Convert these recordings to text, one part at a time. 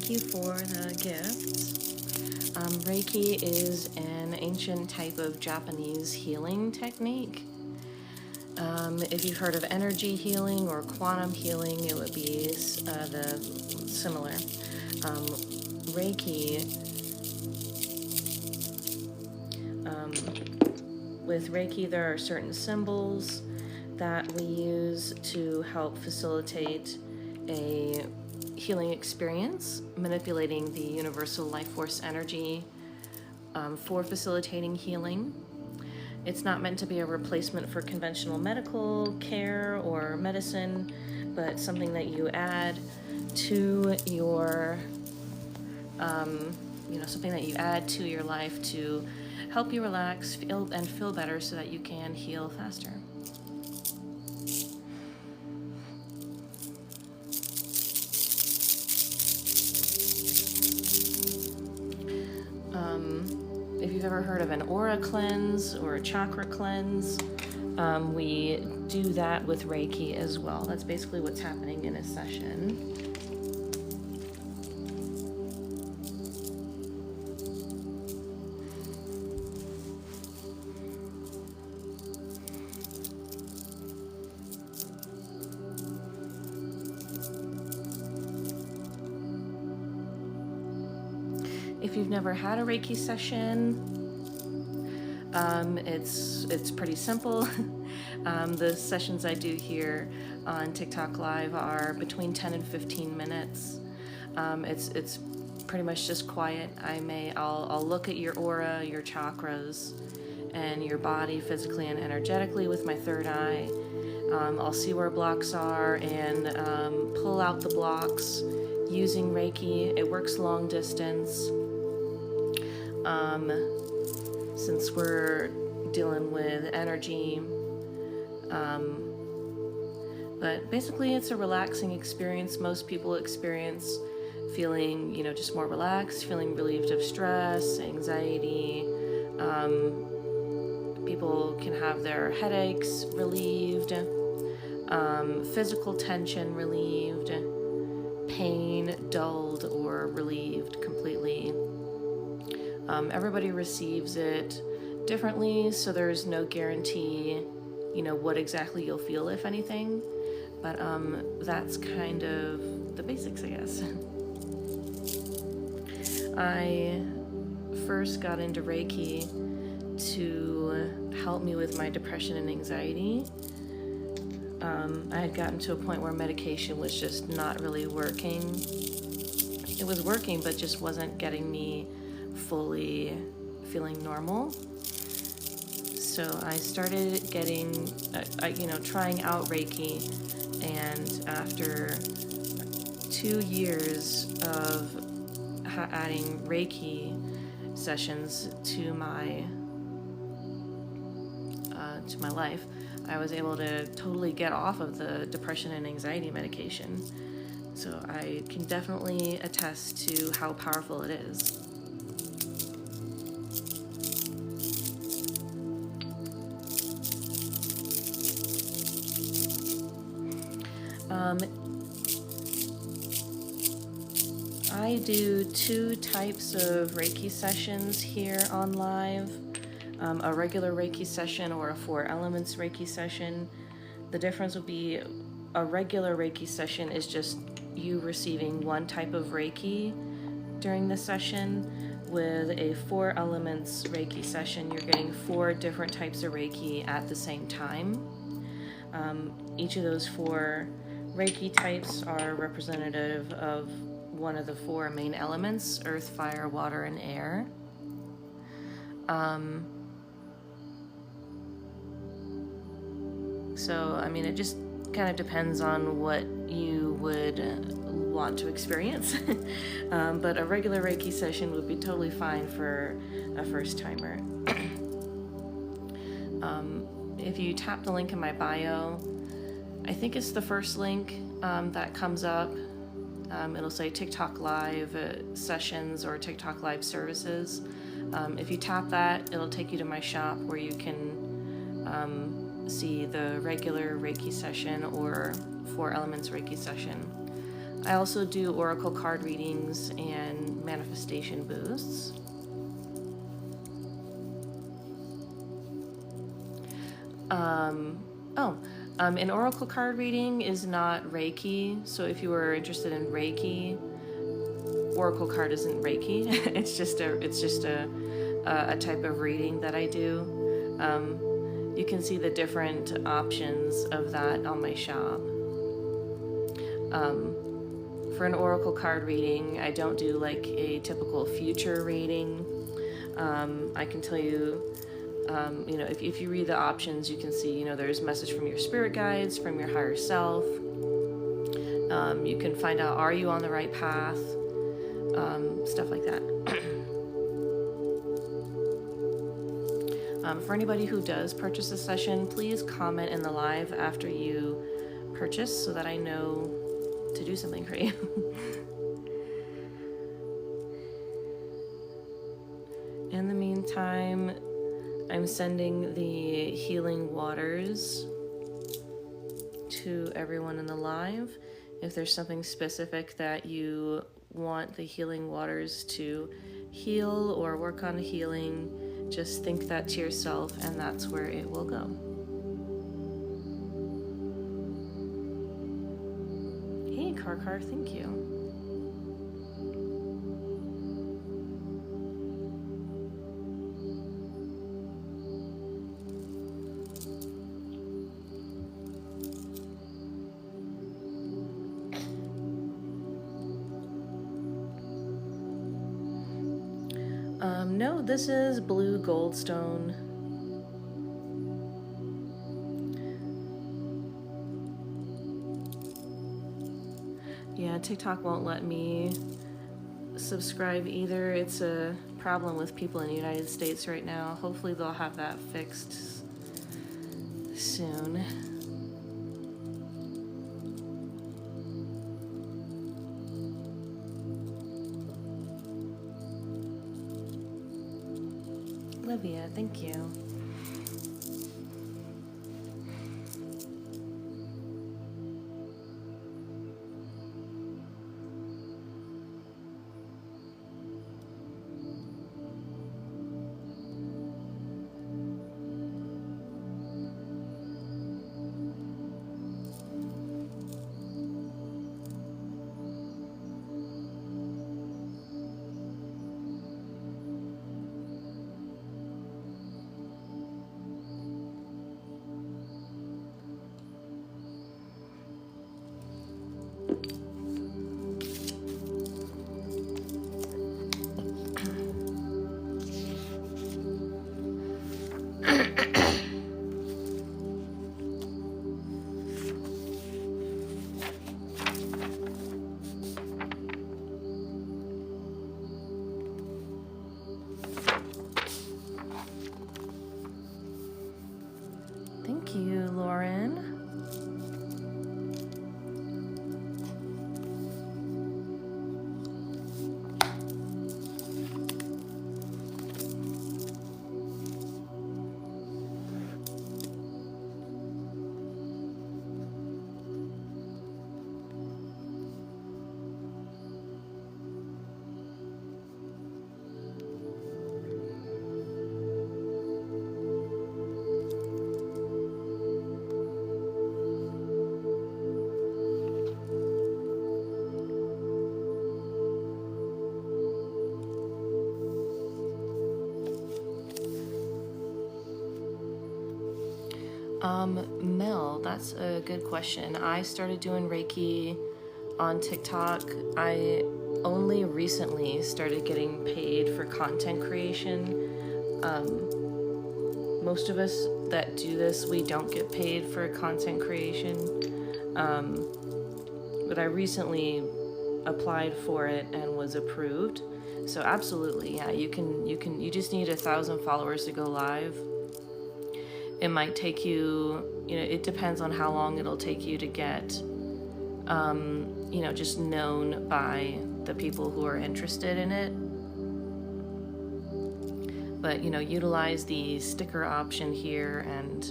thank you for the gift. Reiki is an ancient type of Japanese healing technique. If you've heard of energy healing or quantum healing, it would be the similar. Reiki, with Reiki, there are certain symbols that we use to help facilitate a healing experience, manipulating the universal life force energy for facilitating healing. It's not meant to be a replacement for conventional medical care or medicine, but something that you add to your, something that you add to your life to help you relax, feel better so that you can heal faster. If you've ever heard of an aura cleanse or a chakra cleanse, we do that with Reiki as well. That's basically what's happening in a session. If you've never had a Reiki session, it's pretty simple. The sessions I do here on TikTok Live are between 10 and 15 minutes. It's pretty much just quiet. I'll look at your aura, your chakras, and your body physically and energetically with my third eye. I'll see where blocks are and pull out the blocks using Reiki. It works long distance. Since we're dealing with energy, but basically it's a relaxing experience. Most people experience feeling, just more relaxed, feeling relieved of stress, anxiety. People can have their headaches relieved, physical tension relieved, pain dulled or relieved completely. Everybody receives it differently, so there's no guarantee, what exactly you'll feel, if anything. But that's kind of the basics, I guess. I first got into Reiki to help me with my depression and anxiety. I had gotten to a point where medication was just not really working. It was working, but just wasn't getting me fully feeling normal. So I started trying out Reiki, and after 2 years of adding Reiki sessions to my life, I was able to totally get off of the depression and anxiety medication. So I can definitely attest to how powerful it is. I do 2 types of Reiki sessions here on live. A regular Reiki session or a 4 elements Reiki session. The difference would be a regular Reiki session is just you receiving one type of Reiki during the session. With a 4 elements Reiki session, you're getting 4 different types of Reiki at the same time. Each of those 4 Reiki types are representative of one of the 4 main elements: earth, fire, water, and air. So, it just kind of depends on what you would want to experience. But a regular Reiki session would be totally fine for a first-timer. If you tap the link in my bio, I think it's the first link that comes up. It'll say TikTok Live sessions or TikTok Live services. If you tap that, it'll take you to my shop where you can see the regular Reiki session or 4 elements Reiki session. I also do oracle card readings and manifestation boosts. An oracle card reading is not Reiki, so if you were interested in Reiki, oracle card isn't Reiki. it's just a type of reading that I do. You can see the different options of that on my shop. For an oracle card reading, I don't do like a typical future reading. I can tell you, if you read the options, you can see, there's message from your spirit guides, from your higher self. You can find out, are you on the right path? Stuff like that. For anybody who does purchase a session, please comment in the live after you purchase so that I know to do something for you. In the meantime, I'm sending the healing waters to everyone in the live. If there's something specific that you want the healing waters to heal or work on healing, just think that to yourself, and that's where it will go. Hey, Karkar, thank you. No, this is blue goldstone. Yeah, TikTok won't let me subscribe either. It's a problem with people in the United States right now. Hopefully they'll have that fixed soon. Olivia, thank you. Thank you, Lauren. Mel, that's a good question. I started doing Reiki on TikTok. I only recently started getting paid for content creation. Most of us that do this, we don't get paid for content creation. But I recently applied for it and was approved. So absolutely, yeah, you just need 1,000 followers to go live. It might take you, it depends on how long it'll take you to get, just known by the people who are interested in it. But, utilize the sticker option here and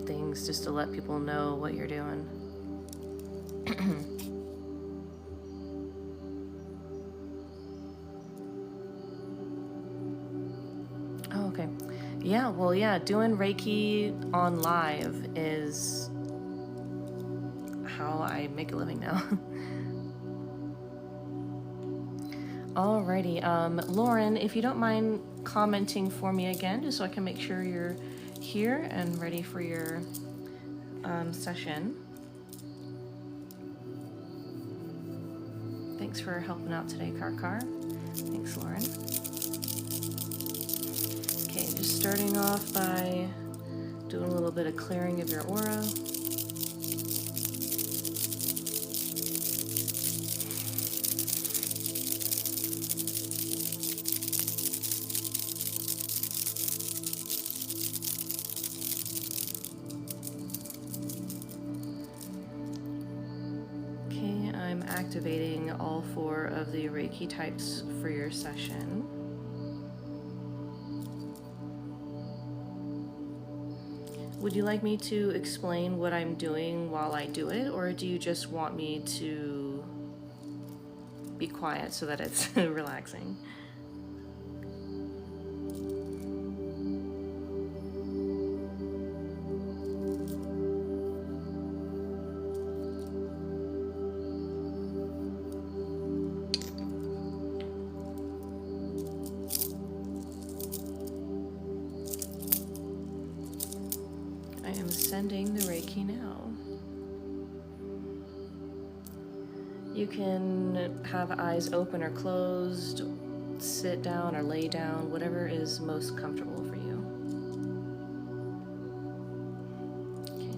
things just to let people know what you're doing. Oh, okay. Yeah, well, yeah, doing Reiki on live is how I make a living now. Alrighty, Lauren, if you don't mind commenting for me again, just so I can make sure you're here and ready for your session. Thanks for helping out today, Karkar. Thanks, Lauren. Okay, just starting off by doing a little bit of clearing of your aura. Okay, I'm activating all 4 of the Reiki types for your session. Would you like me to explain what I'm doing while I do it, or do you just want me to be quiet so that it's relaxing? I am sending the Reiki now. You can have eyes open or closed, sit down or lay down, whatever is most comfortable for you. Okay.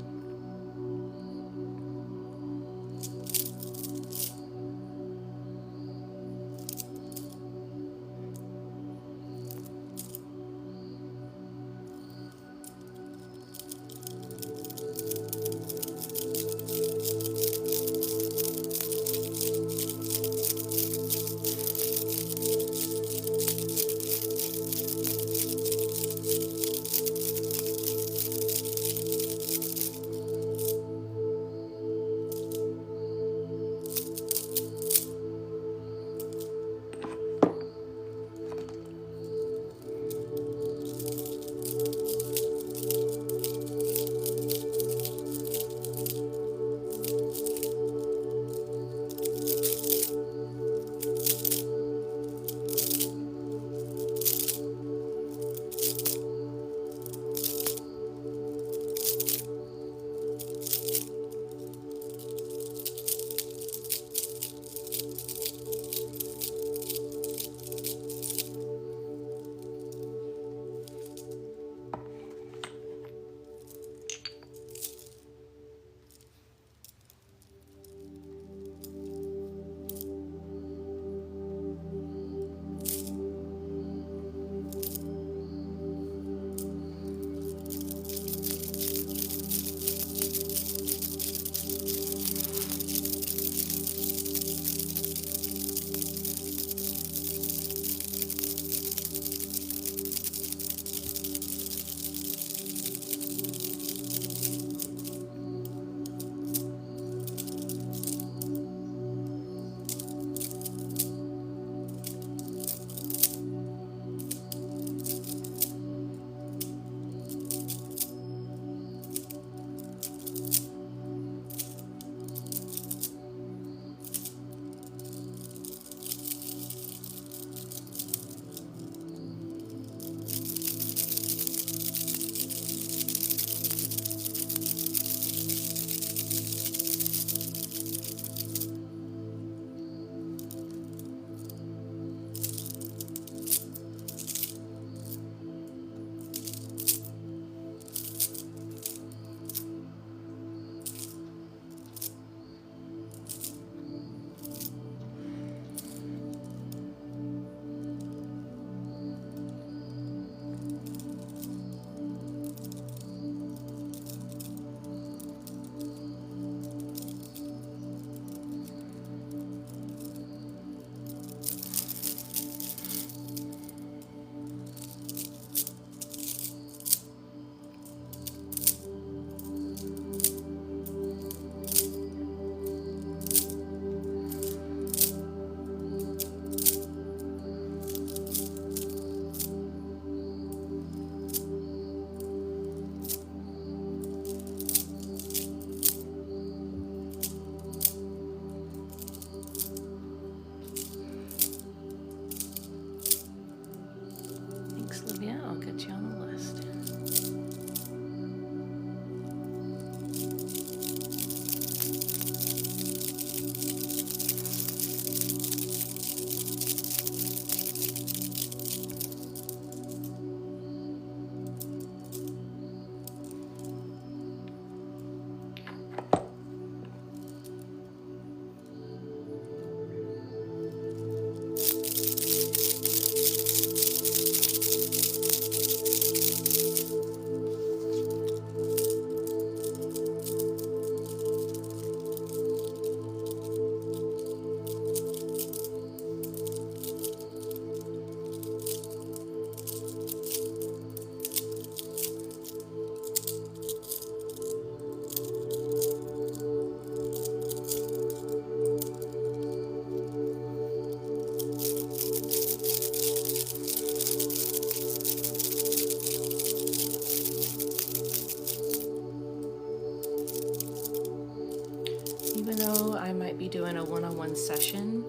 tomorrow I might be doing a one-on-one session.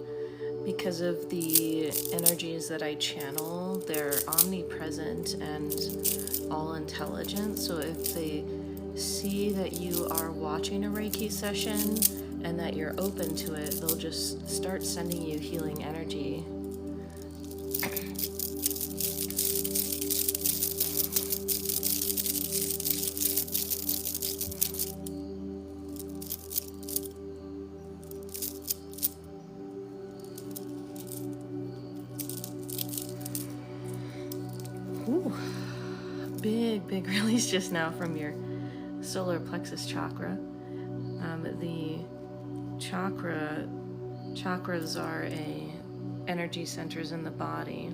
Because of the energies that I channel, they're omnipresent and all intelligent. So if they see that you are watching a Reiki session and that you're open to it, they'll just start sending you healing energy. Ooh, big release just now from your solar plexus chakra. The chakras are energy centers in the body.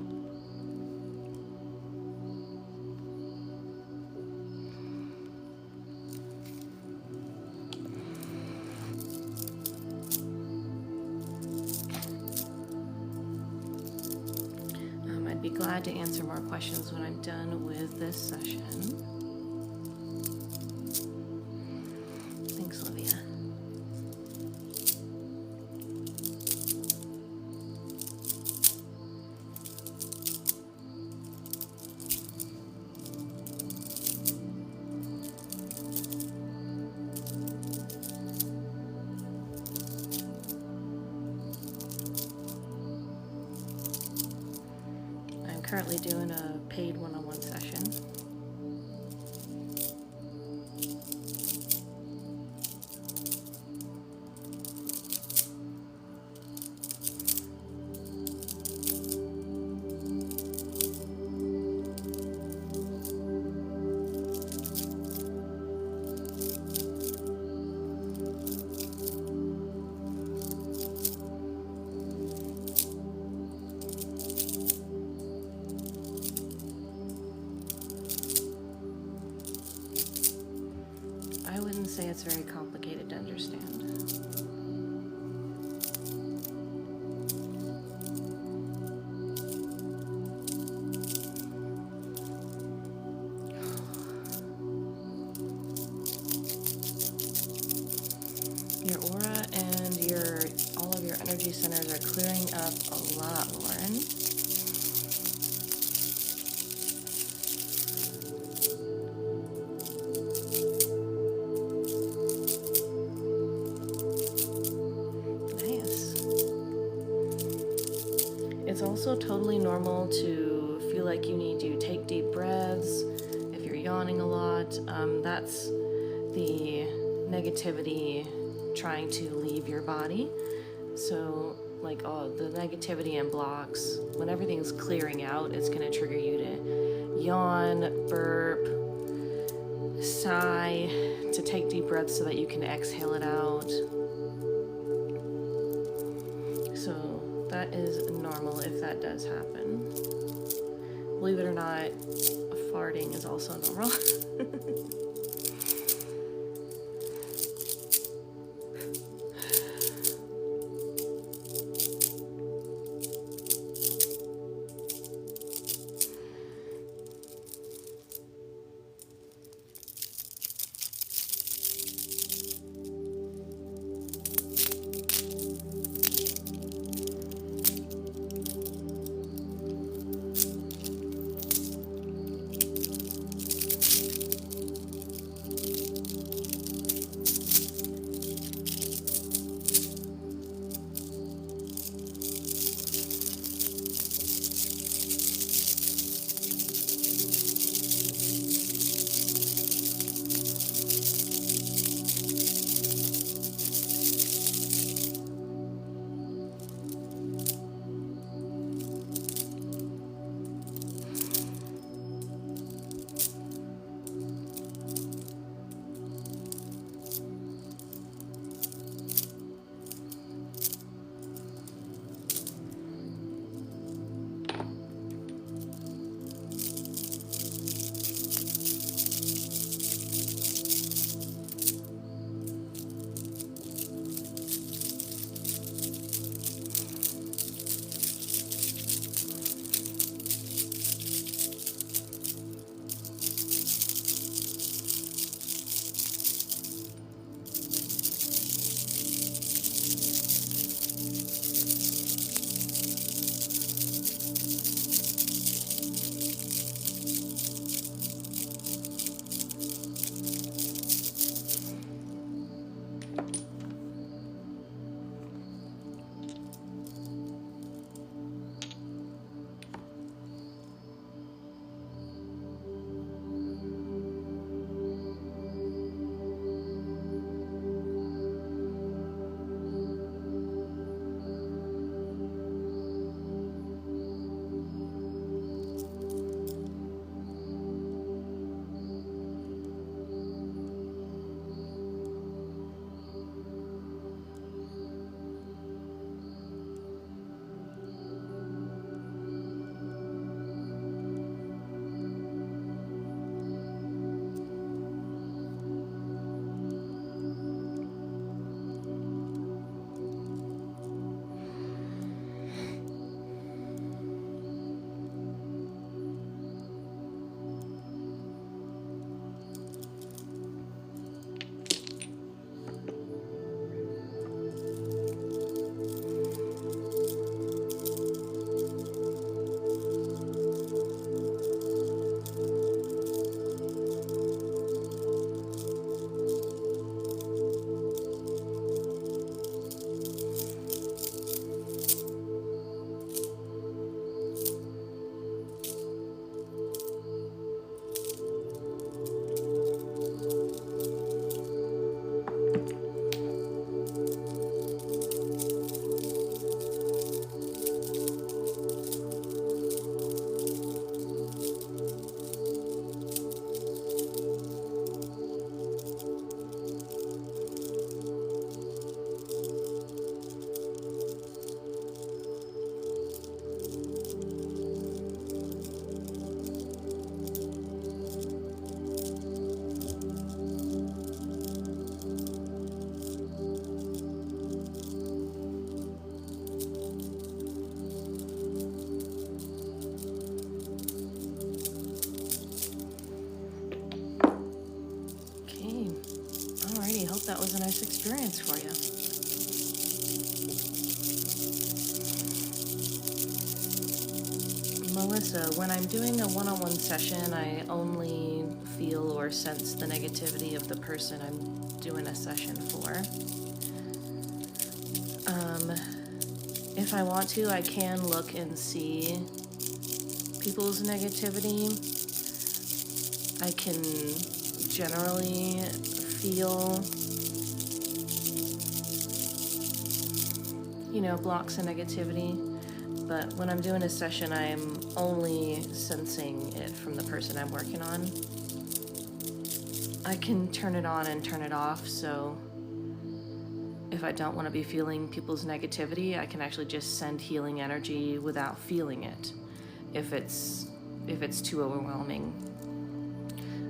I'd be glad to answer more questions when I'm done with this session. Thanks, Olivia. I'm currently doing a paid one-on-one session. I wouldn't say it's very complicated to understand. Your aura and all of your energy centers are clearing up a lot, Lauren. It's also totally normal to feel like you need to take deep breaths. If you're yawning a lot, that's the negativity trying to leave your body. So like the negativity and blocks, when everything's clearing out, it's going to trigger you to yawn, burp, sigh, to take deep breaths so that you can exhale it out. So that is normal if that does happen. Believe it or not, farting is also normal. that was a nice experience for you. Melissa, when I'm doing a one-on-one session, I only feel or sense the negativity of the person I'm doing a session for. If I want to, I can look and see people's negativity. I can generally feel, blocks of negativity. But when I'm doing a session, I'm only sensing it from the person I'm working on. I can turn it on and turn it off, so if I don't want to be feeling people's negativity, I can actually just send healing energy without feeling it, if it's too overwhelming.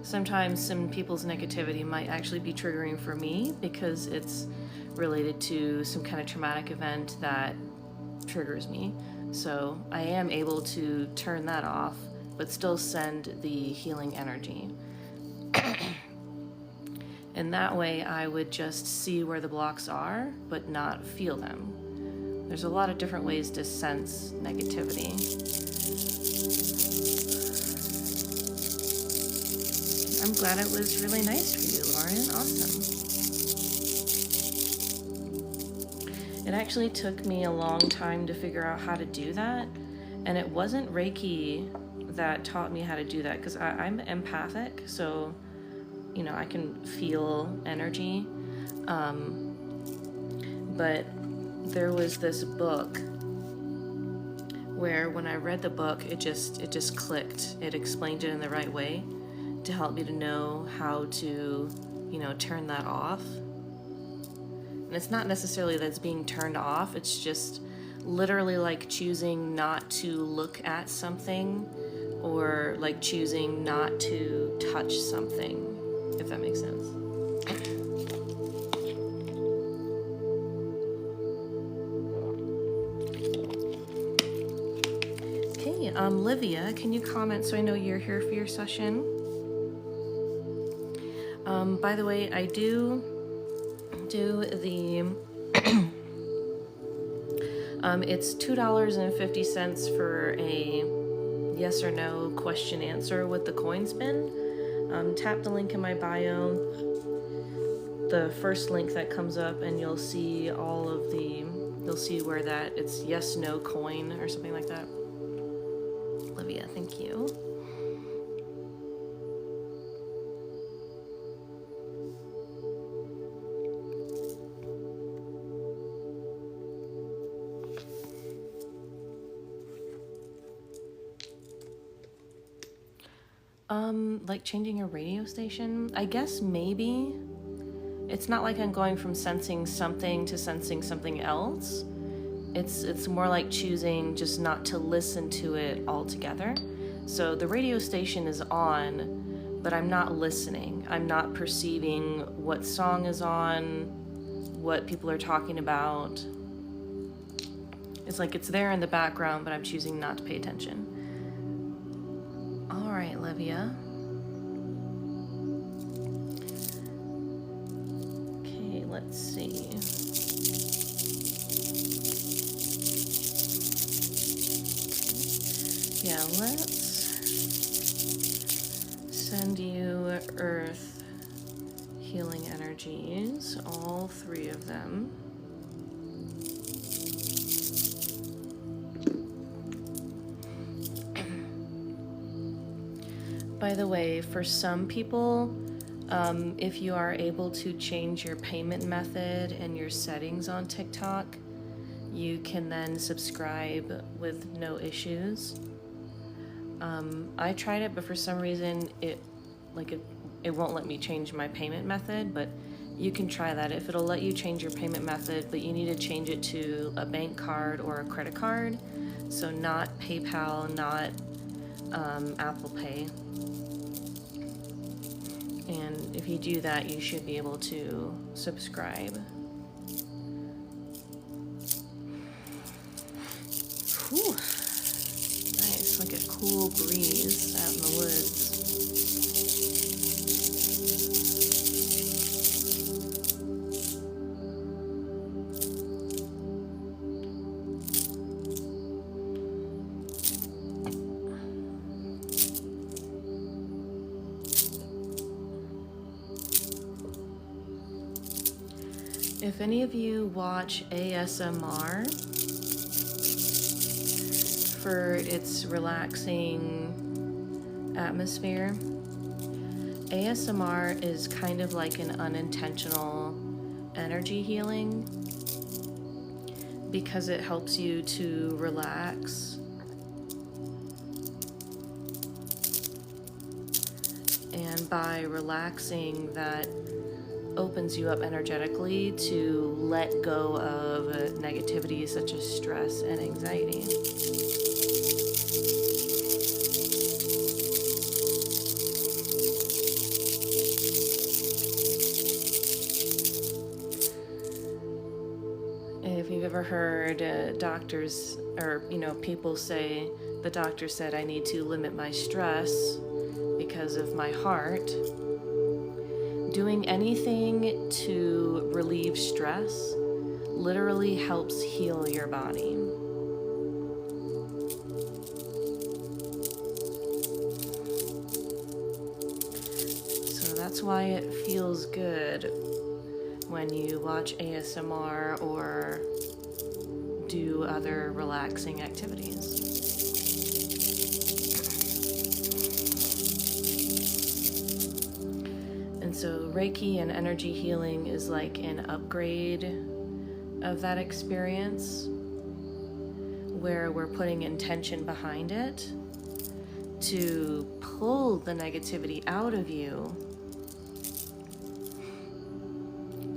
Sometimes some people's negativity might actually be triggering for me because it's related to some kind of traumatic event that triggers me. So I am able to turn that off, but still send the healing energy. And that way I would just see where the blocks are, but not feel them. There's a lot of different ways to sense negativity. I'm glad it was really nice for you, Lauren. Awesome. It actually took me a long time to figure out how to do that, and it wasn't Reiki that taught me how to do that, because I'm empathic, so I can feel energy, but there was this book where when I read the book, it just clicked. It explained it in the right way to help me to know how to turn that off. And it's not necessarily that it's being turned off, it's just literally like choosing not to look at something, or like choosing not to touch something, if that makes sense. Okay, Livia, can you comment so I know you're here for your session? By the way, I do the it's $2.50 for a yes or no question answer with the coin spin. Tap the link in my bio, the first link that comes up, and you'll see you'll see where that it's yes no coin or something like that. Olivia, thank you. Like changing a radio station? I guess maybe. It's not like I'm going from sensing something to sensing something else. It's more like choosing just not to listen to it altogether. So the radio station is on, but I'm not listening. I'm not perceiving what song is on, what people are talking about. It's like it's there in the background, but I'm choosing not to pay attention. All right, Livia. Okay, let's see. Yeah, let's send you earth healing energies, all 3 of them. By the way, for some people, if you are able to change your payment method and your settings on TikTok, you can then subscribe with no issues. I tried it, but for some reason it won't let me change my payment method, but you can try that. If it'll let you change your payment method, but you need to change it to a bank card or a credit card, so not PayPal, not Apple Pay. And if you do that, you should be able to subscribe. Whew. Nice, like a cool breeze out in the woods. If any of you watch ASMR for its relaxing atmosphere, ASMR is kind of like an unintentional energy healing because it helps you to relax and by relaxing that opens you up energetically to let go of negativity such as stress and anxiety. If you've ever heard doctors or people say, the doctor said I need to limit my stress because of my heart, doing anything to relieve stress literally helps heal your body. So that's why it feels good when you watch ASMR or do other relaxing activities. And so Reiki and energy healing is like an upgrade of that experience where we're putting intention behind it to pull the negativity out of you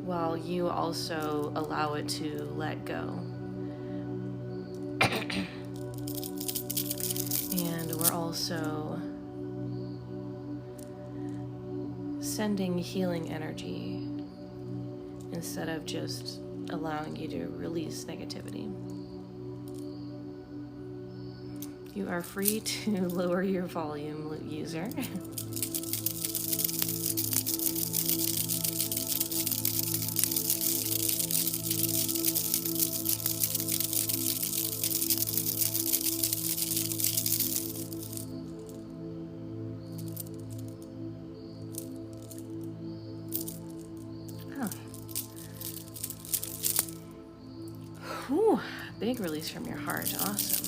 while you also allow it to let go. And we're also sending healing energy instead of just allowing you to release negativity. You are free to lower your volume, user. Whew, big release from your heart. Awesome.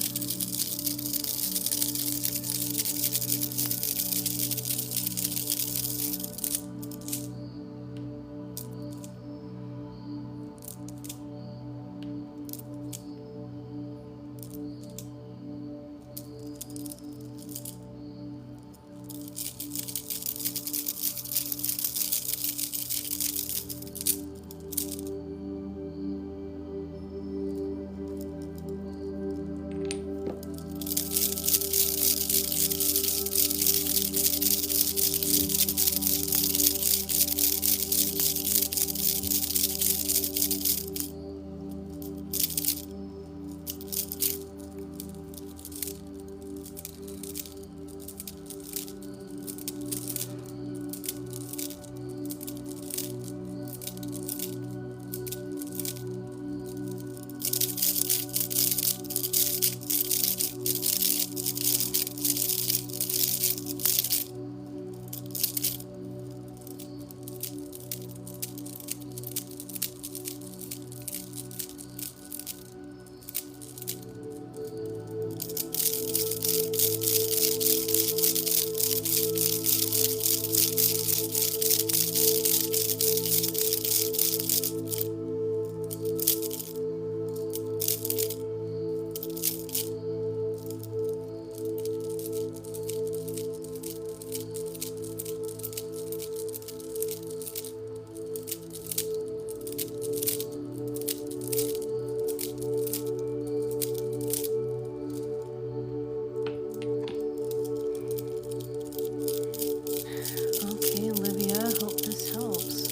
Okay, Olivia, hope this helps.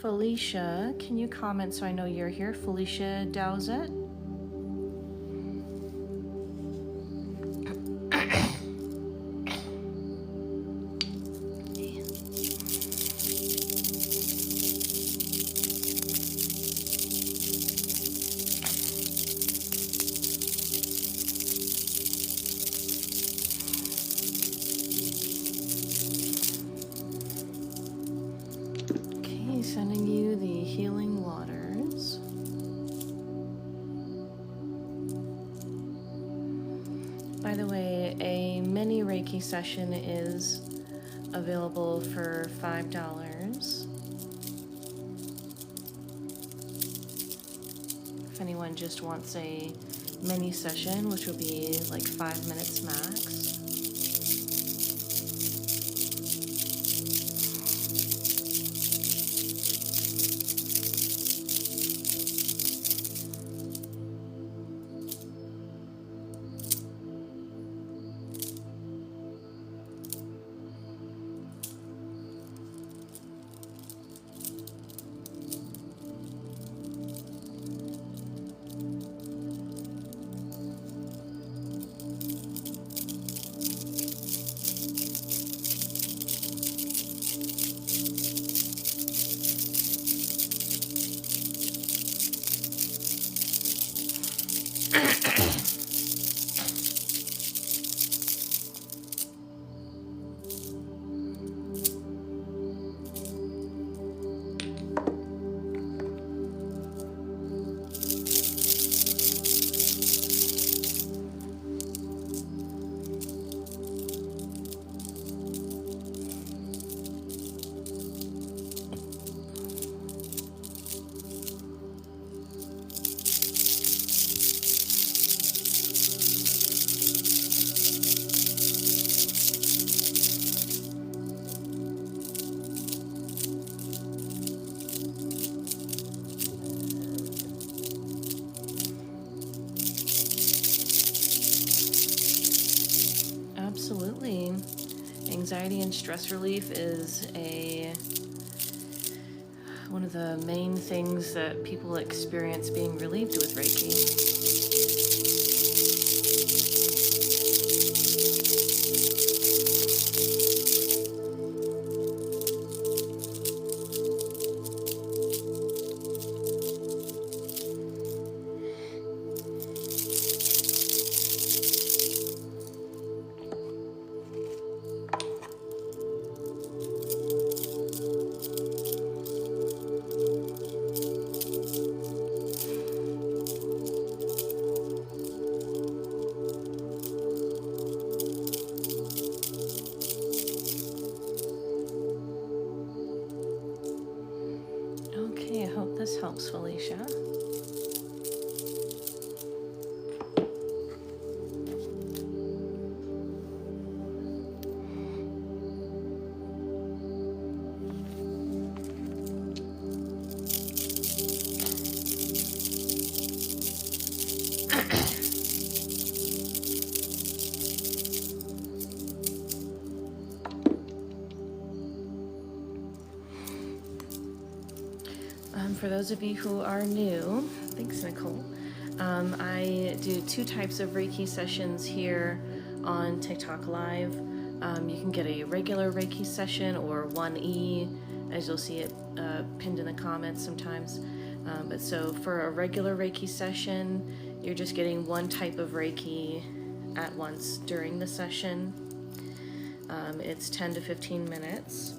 Felicia, can you comment so I know you're here? Felicia Dowsett. By the way, a mini Reiki session is available for $5. If anyone just wants a mini session, which would be like 5 minutes max. Absolutely. Anxiety and stress relief is one of the main things that people experience being relieved with Reiki. Okay, I hope this helps, Felicia. For those of you who are new, thanks, Nicole. I do 2 types of Reiki sessions here on TikTok Live. You can get a regular Reiki session or 1E, as you'll see it pinned in the comments sometimes. But so for a regular Reiki session, you're just getting one type of Reiki at once during the session. It's 10 to 15 minutes.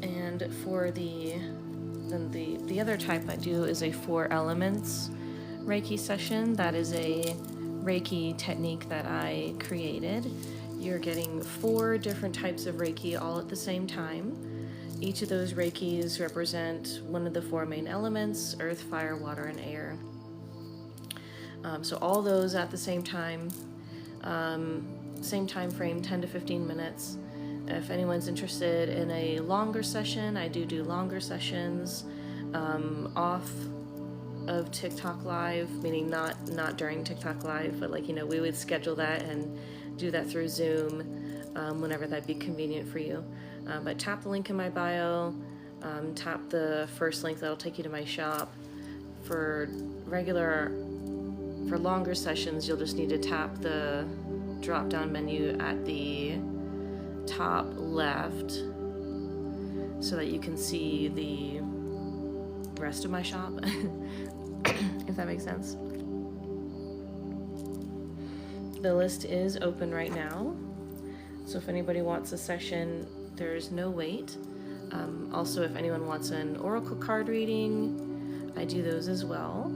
And for the other type I do is a 4 elements Reiki session. That is a Reiki technique that I created. You're getting 4 different types of Reiki all at the same time. Each of those Reikis represent one of the 4 main elements: earth, fire, water, and air. So all those at the same time, same time frame, 10 to 15 minutes. If anyone's interested in a longer session, I do longer sessions off of TikTok Live, meaning not during TikTok Live, but we would schedule that and do that through Zoom whenever that'd be convenient for you. But tap the link in my bio, tap the first link that'll take you to my shop. For longer sessions, you'll just need to tap the drop-down menu at the top left so that you can see the rest of my shop, if that makes sense. The list is open right now, so if anybody wants a session, there's no wait. Also, if anyone wants an oracle card reading, I do those as well.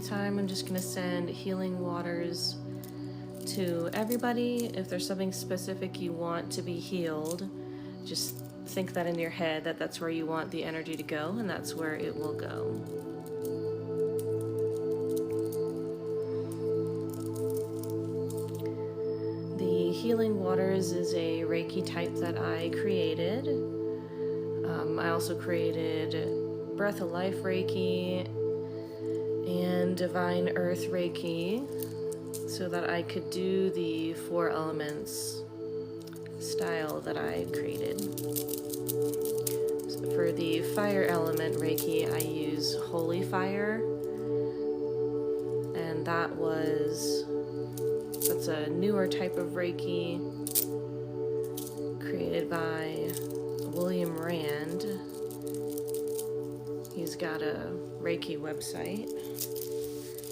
meantime, I'm just going to send healing waters to everybody. If there's something specific you want to be healed, just think that in your head that that's where you want the energy to go, and that's where it will go. The healing waters is a Reiki type that I created. I also created Breath of Life Reiki and Divine Earth Reiki so that I could do the 4 elements style that I created. So for the fire element Reiki, I use Holy Fire, and that's a newer type of Reiki created by William Rand. He's got a Reiki website.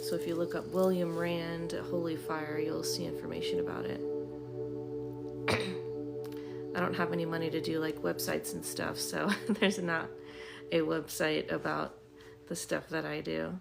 So if you look up William Rand Holy Fire, you'll see information about it. I don't have any money to do like websites and stuff, so there's not a website about the stuff that I do.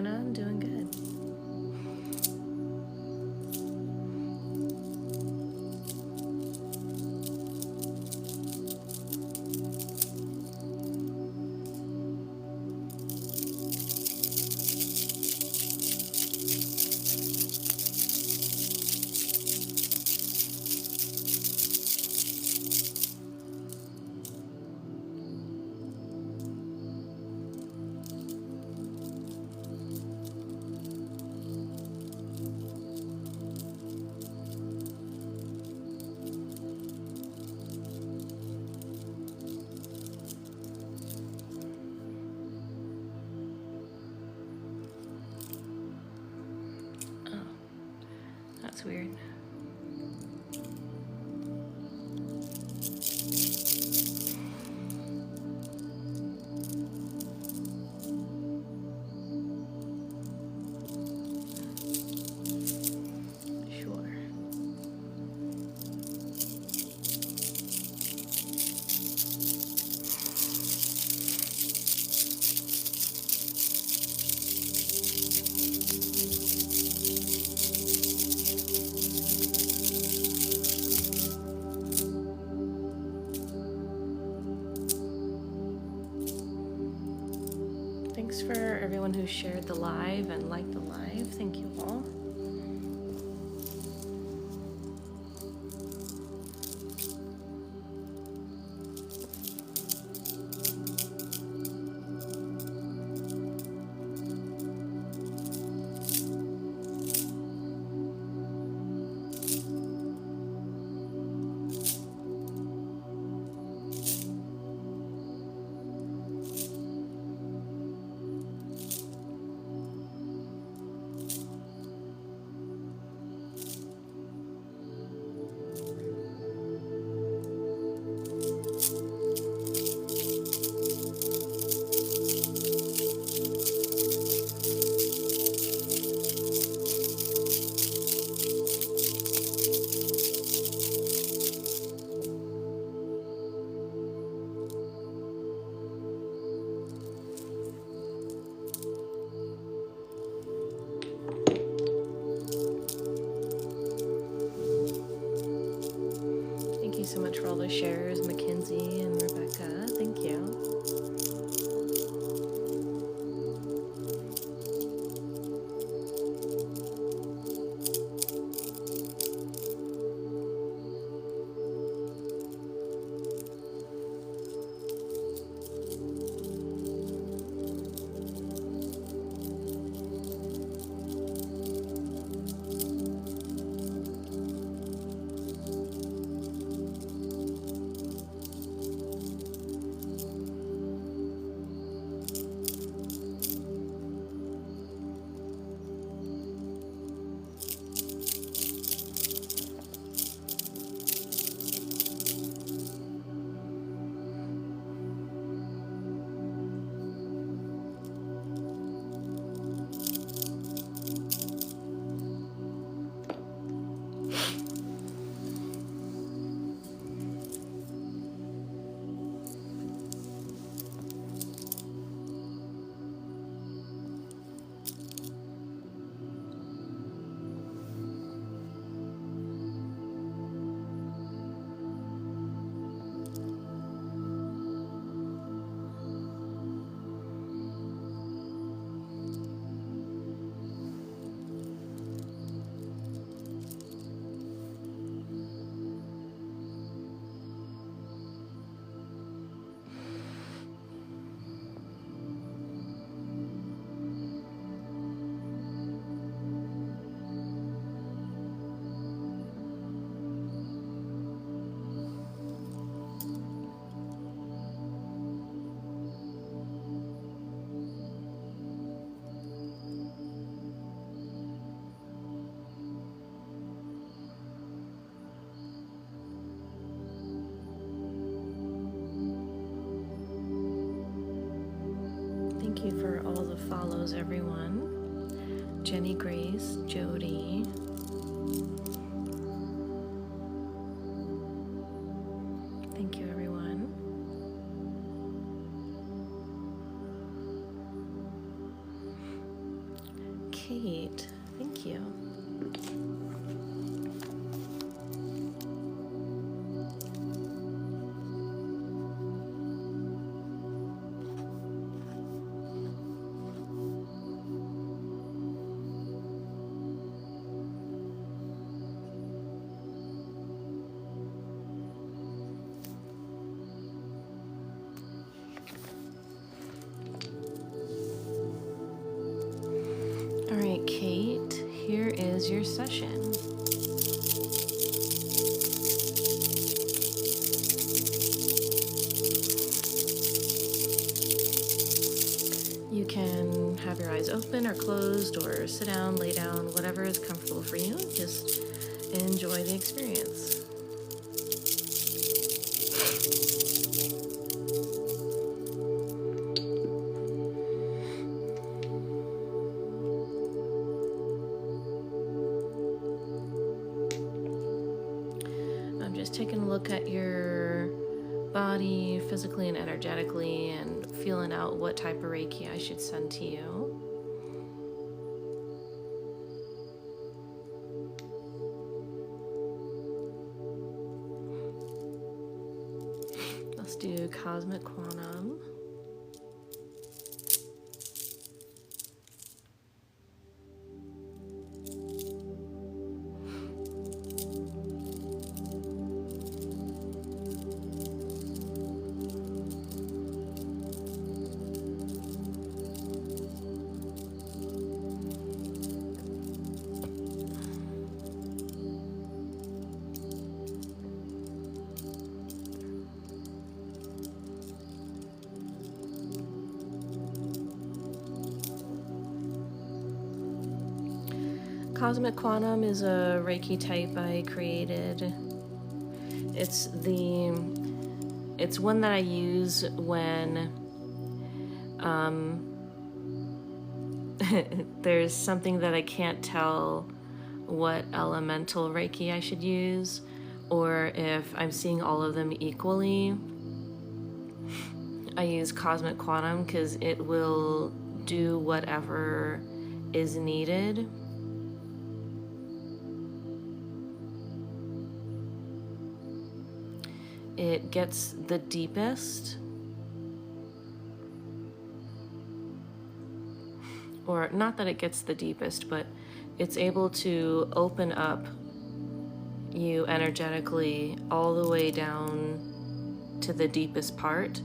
I'm doing good. That's weird. Sure. Thanks for everyone who shared the live and liked the live. Thank you all. Thank you for all the follows, everyone. Jenny Grace, Jody. Thank you, everyone. Kate, thank you. All right, Kate, here is your session. You can have your eyes open or closed, or sit down, lay down, whatever is comfortable for you. Just enjoy the experience. I'm just taking a look at your body physically and energetically and feeling out what type of Reiki I should send to you. Let's do Cosmic Quantum. Cosmic Quantum is a Reiki type I created. It's one that I use when there's something that I can't tell what elemental Reiki I should use, or if I'm seeing all of them equally. I use Cosmic Quantum because it will do whatever is needed. It gets the deepest, or not that it gets the deepest, but it's able to open up you energetically all the way down to the deepest part,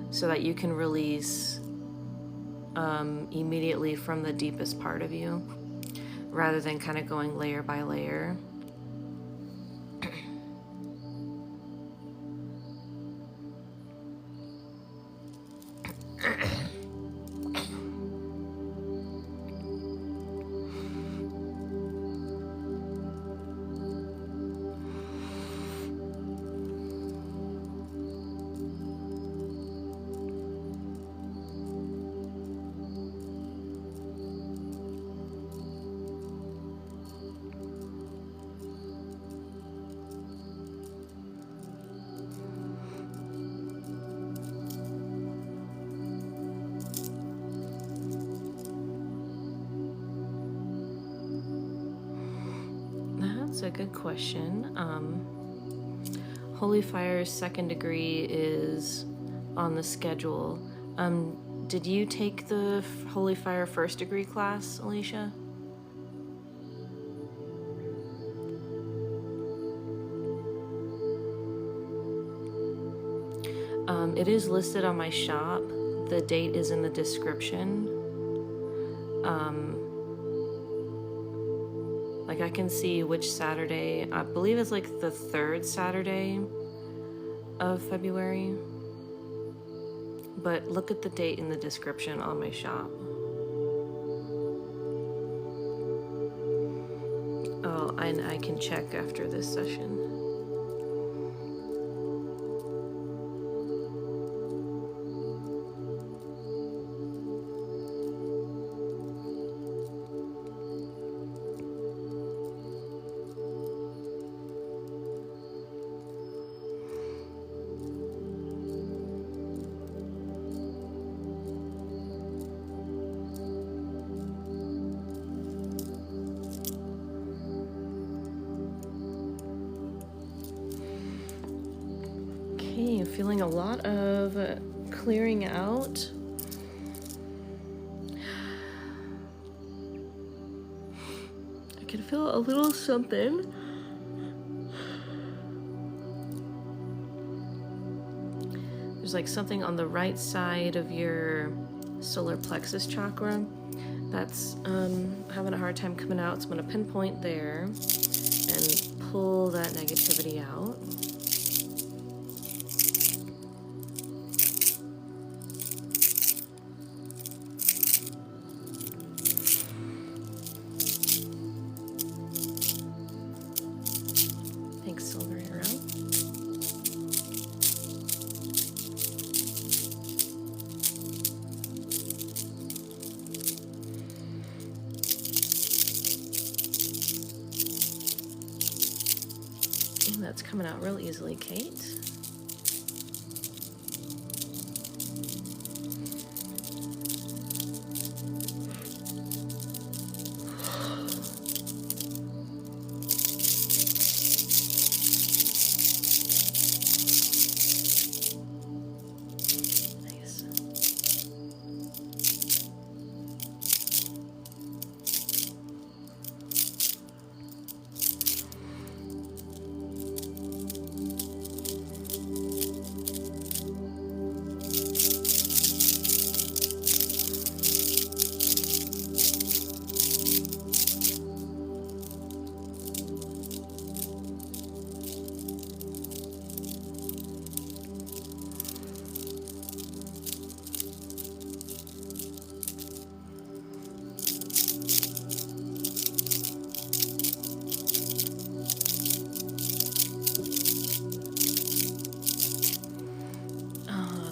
so that you can release immediately from the deepest part of you, rather than kind of going layer by layer. That's a good question. Holy Fire's second degree is on the schedule. Did you take the Holy Fire first degree class, Alicia? It is listed on my shop. The date is in the description. Like, I can see which Saturday, I believe it's like the third Saturday of February. But look at the date in the description on my shop. Oh, and I can check after this session. feeling a lot of clearing out. I can feel a little something. There's like something on the right side of your solar plexus chakra that's having a hard time coming out. So I'm going to pinpoint there and pull that negativity out. Thanks, Silver Arrow. And that's coming out real easily, Kate.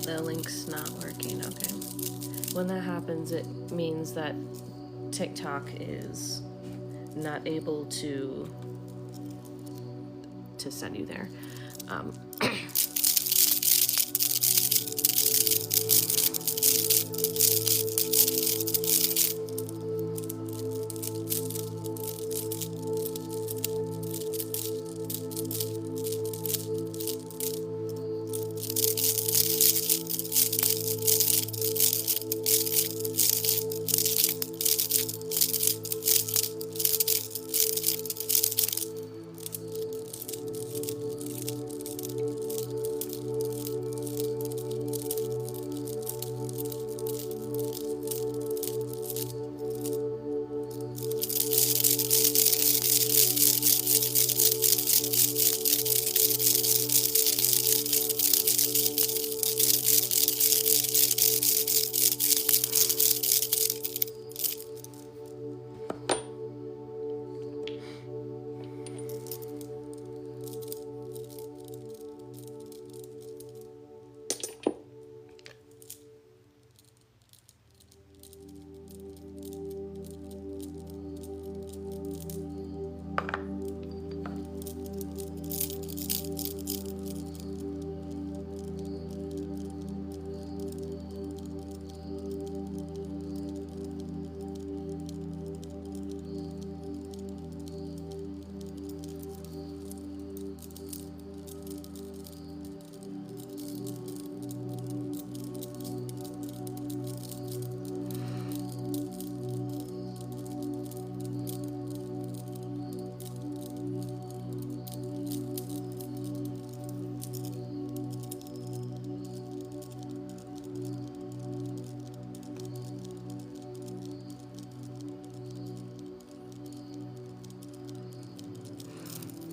The link's not working. Okay. When that happens, it means that TikTok is not able to send you there.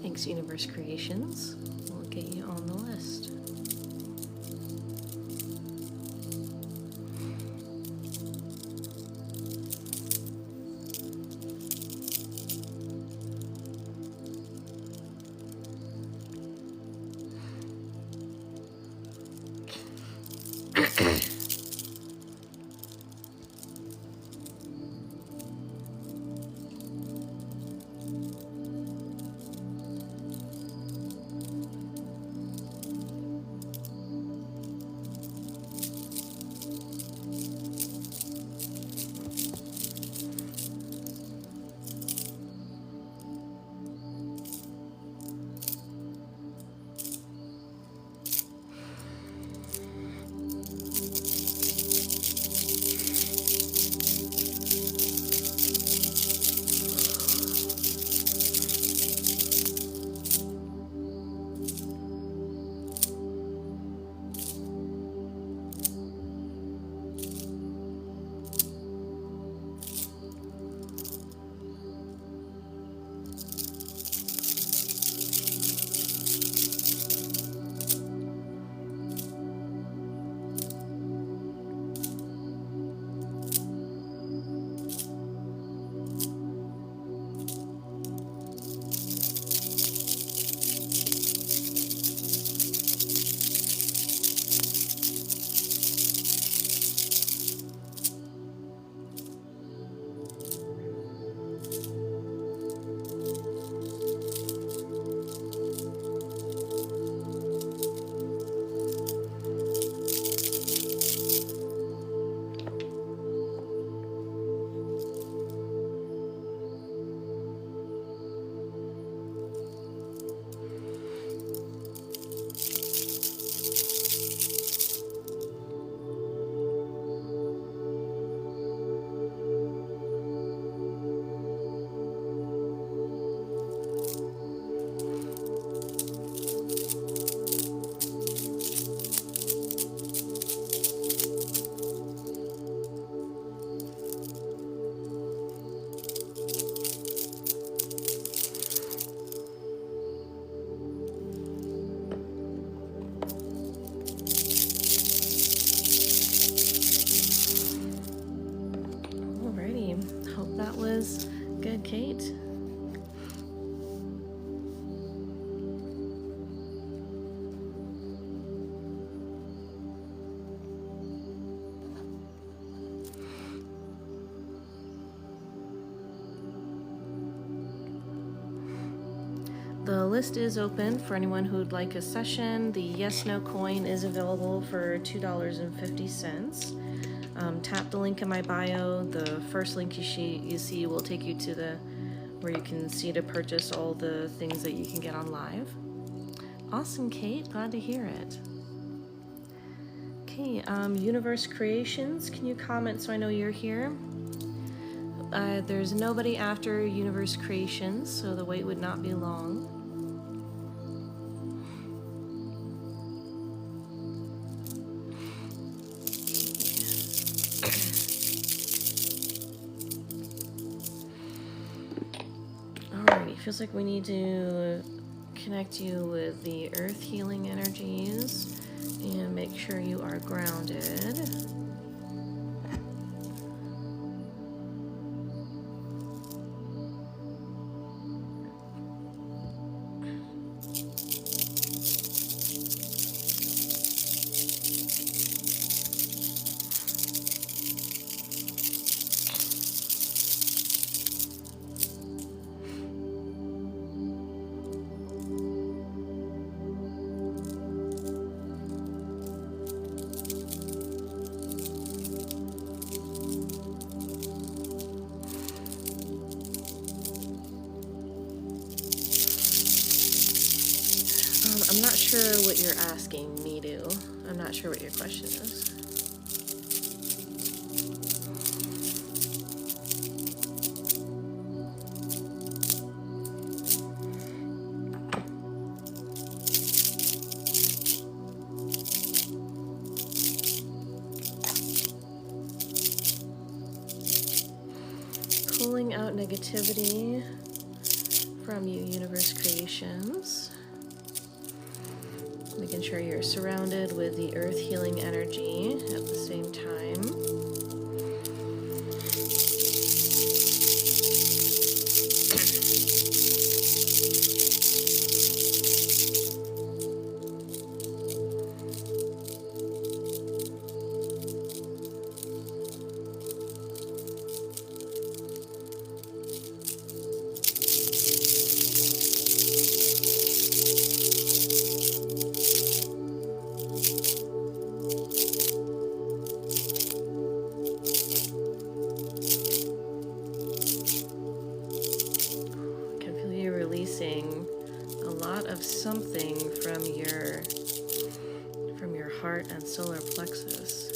Thanks, Universe Creations. We'll get you on the list. does. Good, Kate. The list is open for anyone who would like a session. The yes no coin is available for $2.50. Tap the link in my bio. The first link you see will take you to where you can see to purchase all the things that you can get on live. Awesome, Kate. Glad to hear it. Okay, Universe Creations, can you comment so I know you're here? There's nobody after Universe Creations, so the wait would not be long. Alrighty, feels like we need to connect you with the earth healing energies and make sure you are grounded. I'm not sure what you're asking me to. I'm not sure what your question is. Pulling out negativity from you, Universe Creations. Making sure you're surrounded with the earth healing energy at the same time. Releasing a lot of something from your heart and solar plexus.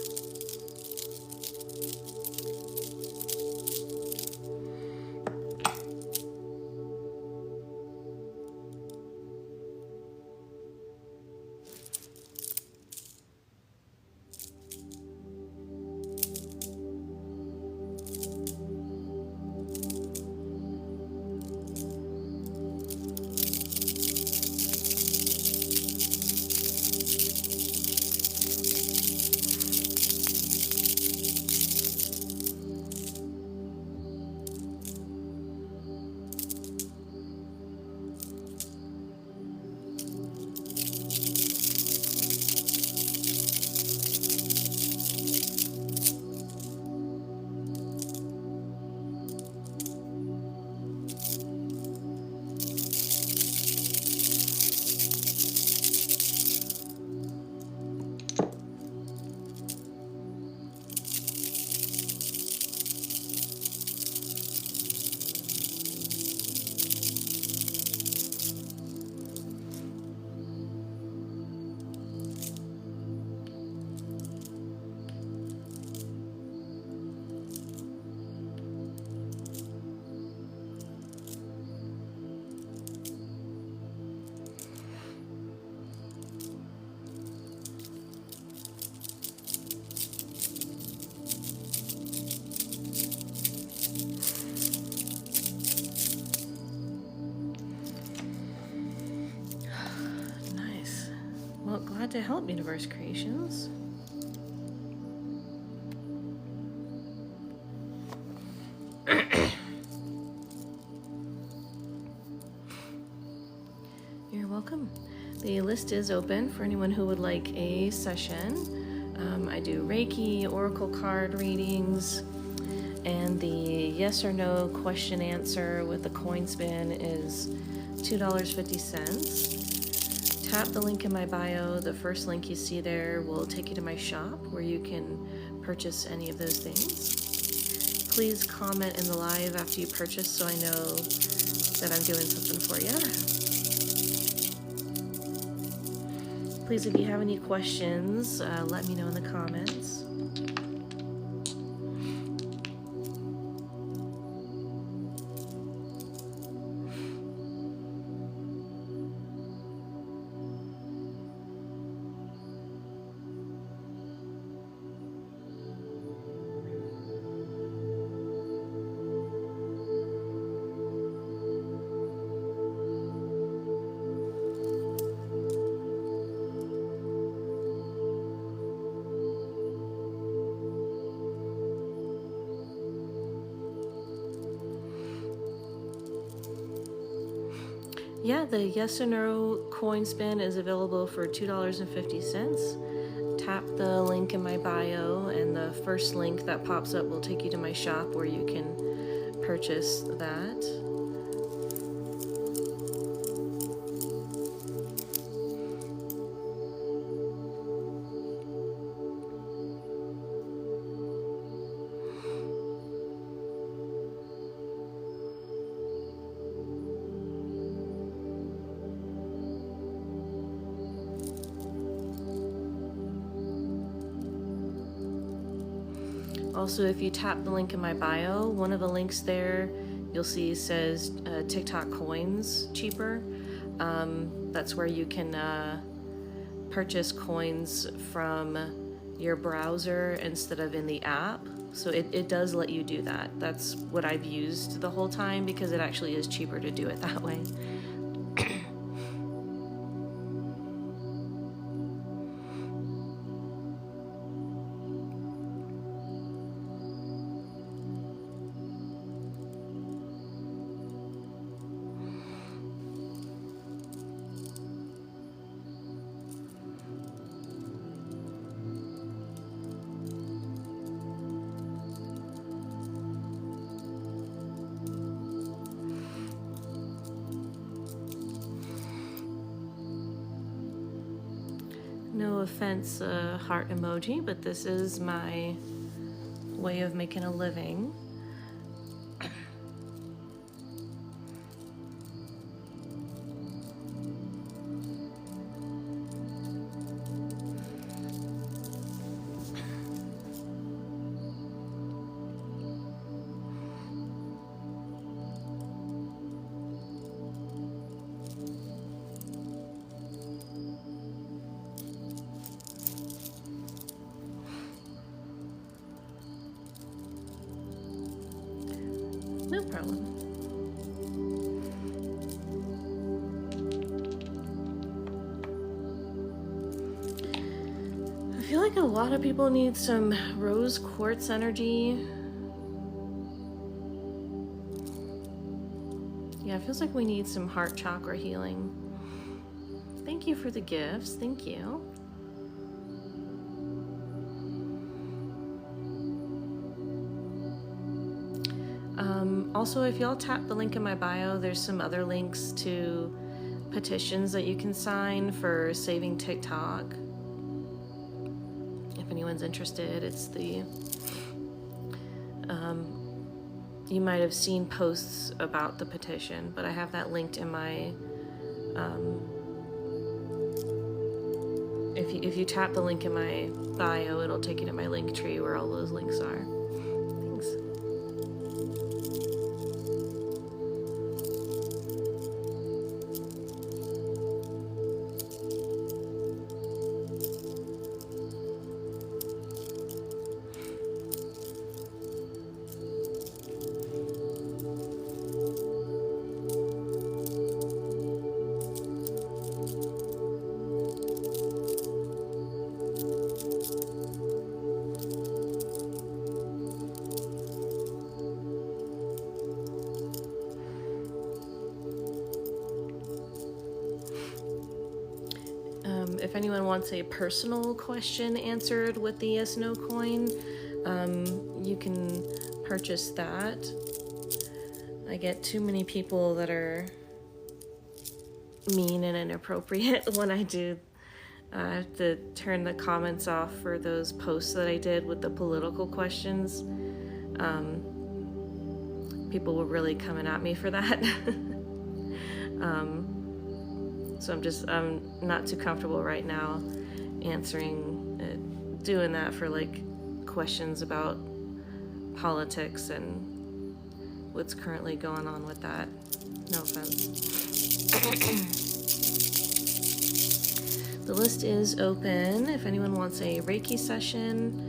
Well, glad to help, Universe Creations. list is open for anyone who would like a session. I do Reiki, Oracle card readings, and the yes or no question answer with the coin spin is $2.50. Tap the link in my bio. The first link you see there will take you to my shop where you can purchase any of those things. Please comment in the live after you purchase so I know that I'm doing something for you. Please, if you have any questions, let me know in the comments. Yeah, the yes or no coin spin is available for $2.50. Tap the link in my bio, and the first link that pops up will take you to my shop where you can purchase that. Also, if you tap the link in my bio, one of the links there you'll see says TikTok coins cheaper. That's where you can purchase coins from your browser instead of in the app. So it does let you do that. That's what I've used the whole time because it actually is cheaper to do it that way. No offense, heart emoji, but this is my way of making a living. No problem. I feel like a lot of people need some rose quartz energy. Yeah, it feels like we need some heart chakra healing. Thank you for the gifts. Thank you. Also, if y'all tap the link in my bio, there's some other links to petitions that you can sign for saving TikTok. If anyone's interested, it's the... you might have seen posts about the petition, but I have that linked in my... If you tap the link in my bio, it'll take you to my link tree where all those links are. Thanks. If anyone wants a personal question answered with the yes no coin, you can purchase that. I get too many people that are mean and inappropriate when I do. I have to turn the comments off for those posts that I did with the political questions. People were really coming at me for that. So I'm not too comfortable right now doing that for like questions about politics and what's currently going on with that. No offense. The list is open if anyone wants a Reiki session.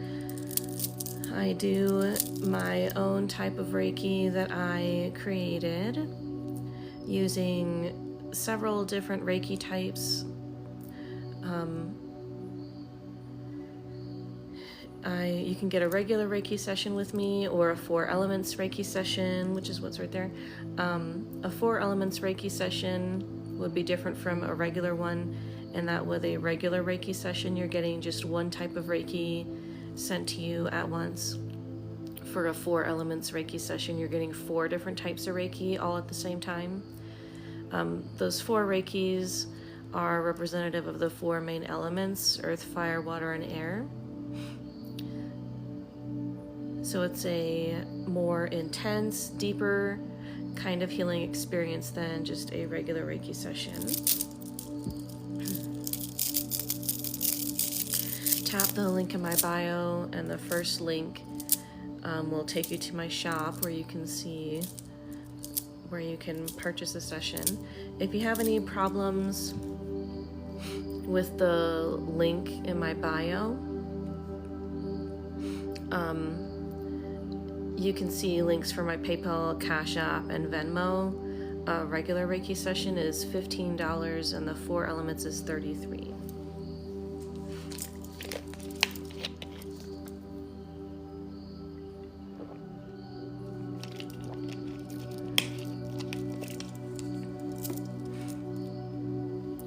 I do my own type of Reiki that I created using several different Reiki types. You can get a regular Reiki session with me or a 4 elements Reiki session, which is what's right there. A 4 elements Reiki session would be different from a regular one, in that with a regular Reiki session, you're getting just one type of Reiki sent to you at once. For a 4 elements Reiki session, you're getting 4 different types of Reiki all at the same time. Those 4 Reikis are representative of the 4 main elements: earth, fire, water, and air. So it's a more intense, deeper kind of healing experience than just a regular Reiki session. Tap the link in my bio, and the first link will take you to my shop where you can see where you can purchase a session. If you have any problems with the link in my bio, you can see links for my PayPal, Cash App, and Venmo. A regular Reiki session is $15 and the 4 elements is $33.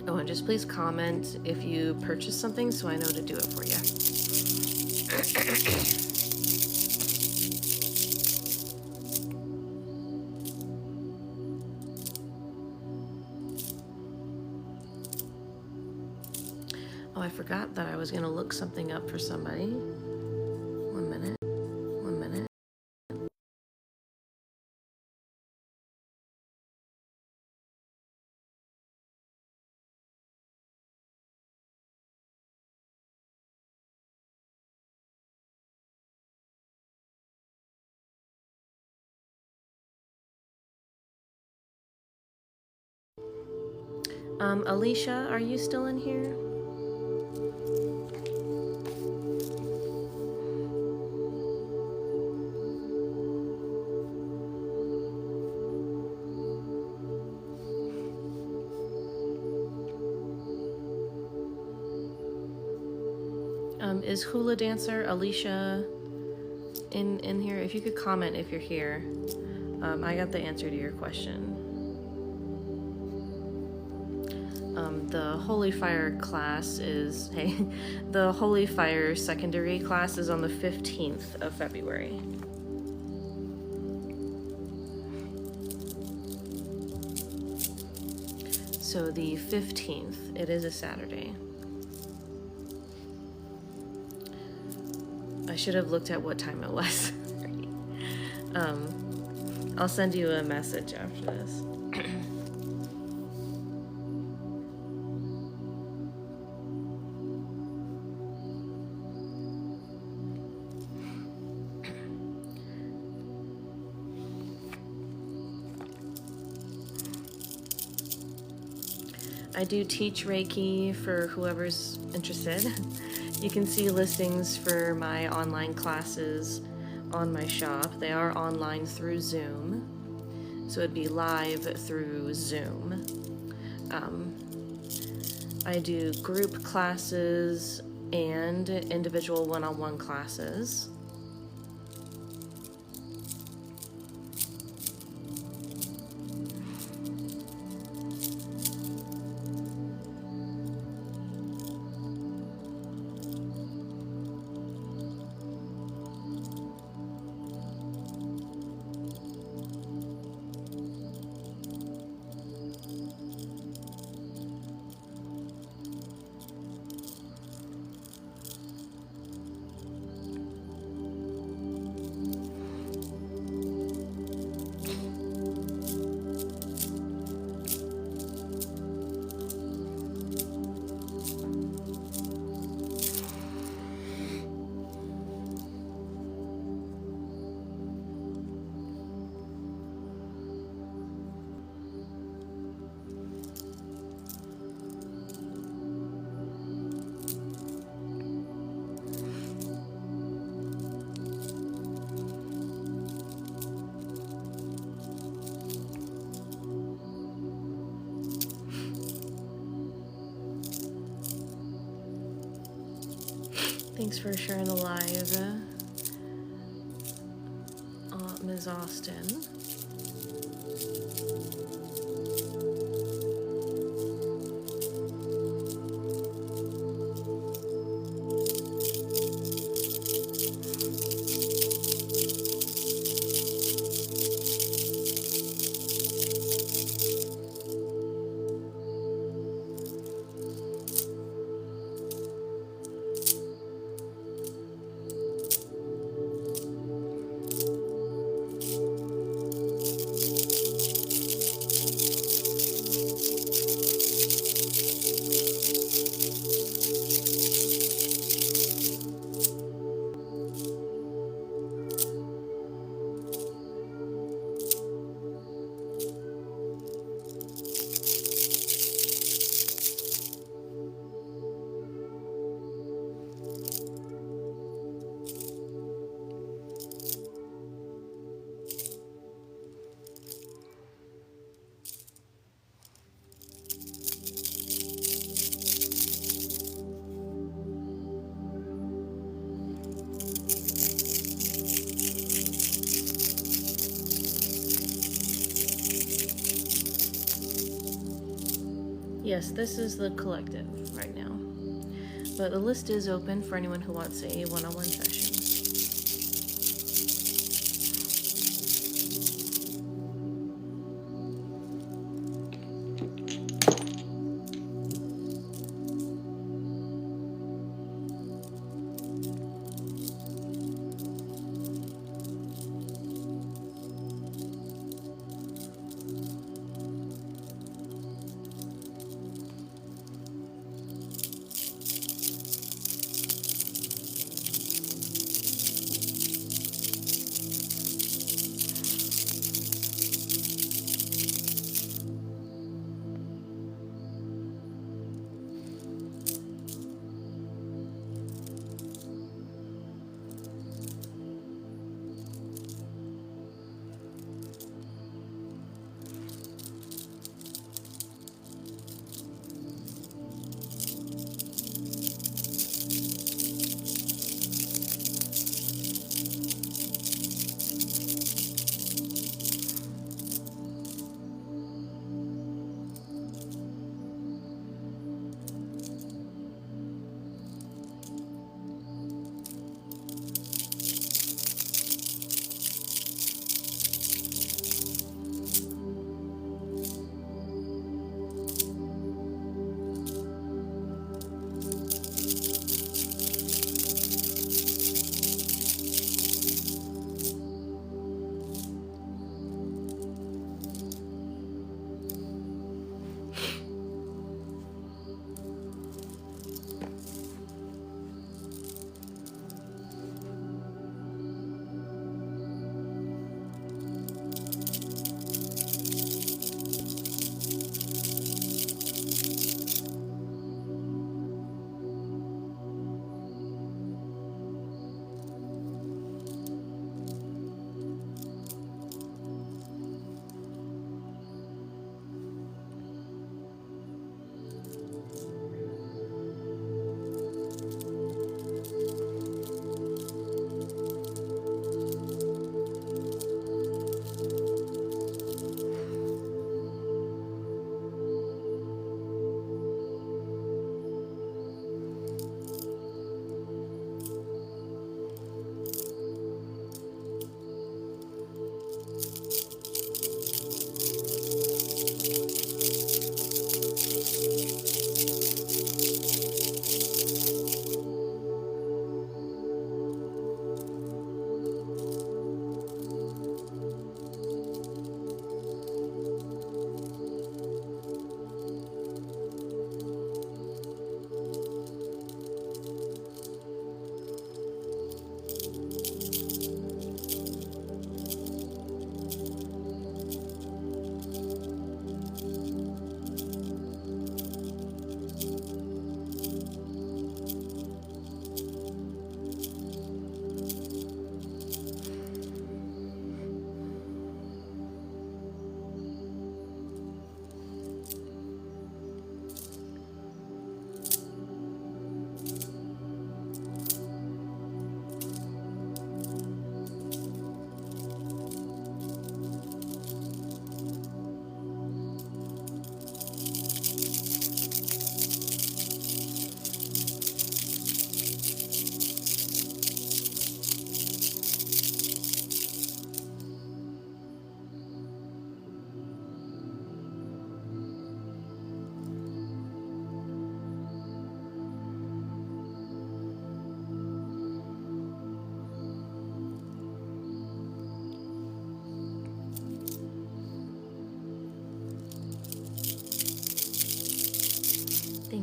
Oh, and just please comment if you purchase something so I know to do it for you. Oh, I forgot that I was going to look something up for somebody. 1 minute. 1 minute. Alicia, are you still in here? Is Hula Dancer Alicia in here? If you could comment if you're here. I got the answer to your question. The Holy Fire class is, the Holy Fire secondary class is on the 15th of February. So the 15th, it is a Saturday. I should have looked at what time it was. I'll send you a message after this. I do teach Reiki for whoever's interested. You can see listings for my online classes on my shop. They are online through Zoom, so it'd be live through Zoom. I do group classes and individual one-on-one classes. Thanks for sharing the live, Ms. Austin. Yes, this is the collective right now, but the list is open for anyone who wants a one-on-one session.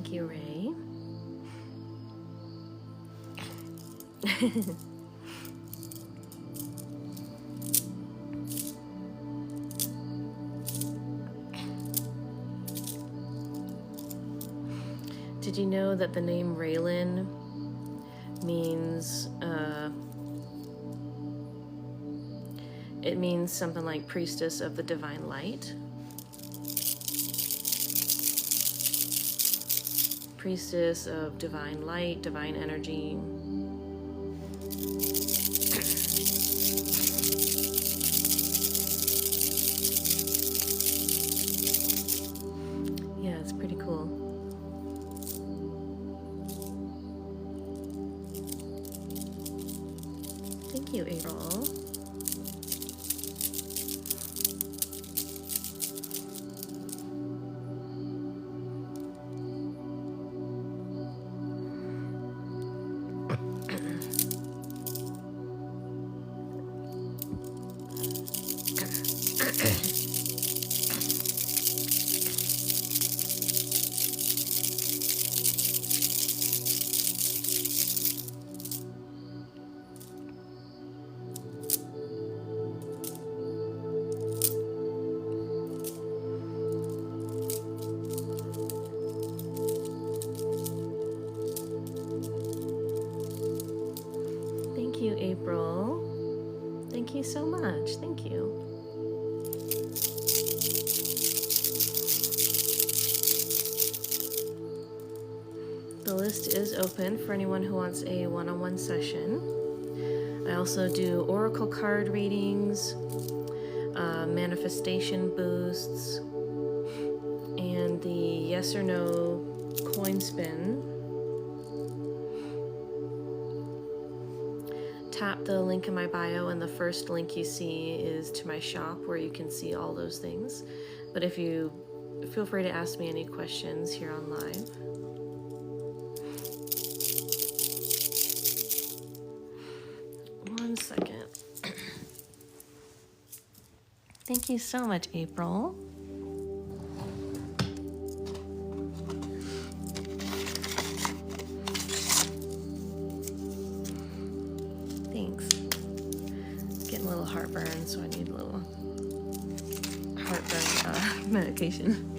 Thank you, Ray. Did you know that the name Raylan means, it means something like priestess of the divine light? Priestess of divine light, divine energy. Yeah, it's pretty cool. Thank you, April. Thank you, April. Thank you so much. Thank you. The list is open for anyone who wants a one-on-one session. I also do oracle card readings, manifestation boosts, and the yes or no coin spin. Tap the link in my bio, and the first link you see is to my shop where you can see all those things. But if you feel free to ask me any questions here on live. One second. Thank you so much, April. Thanks. Getting a little heartburn, so I need a little heartburn medication.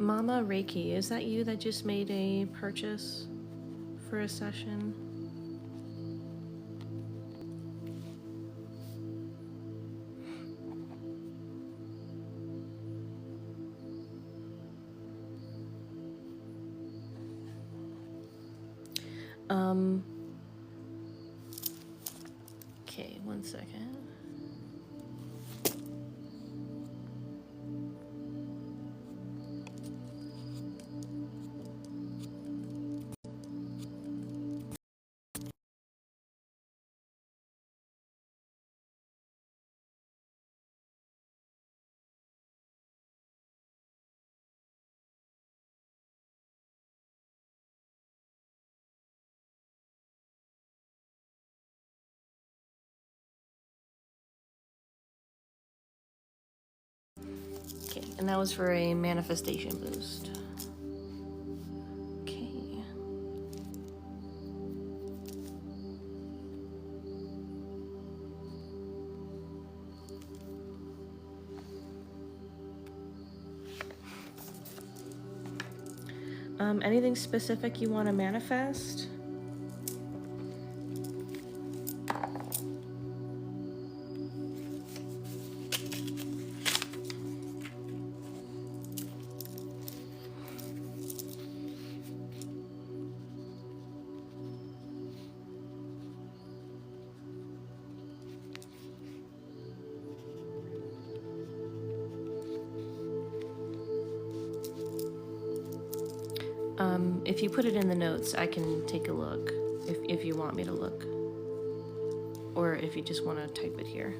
Mama Reiki, is that you that just made a purchase for a session? Okay, 1 second. Okay, and that was for a manifestation boost. Okay. Anything specific you want to manifest? If you put it in the notes, I can take a look if you want me to look. Or if you just want to type it here.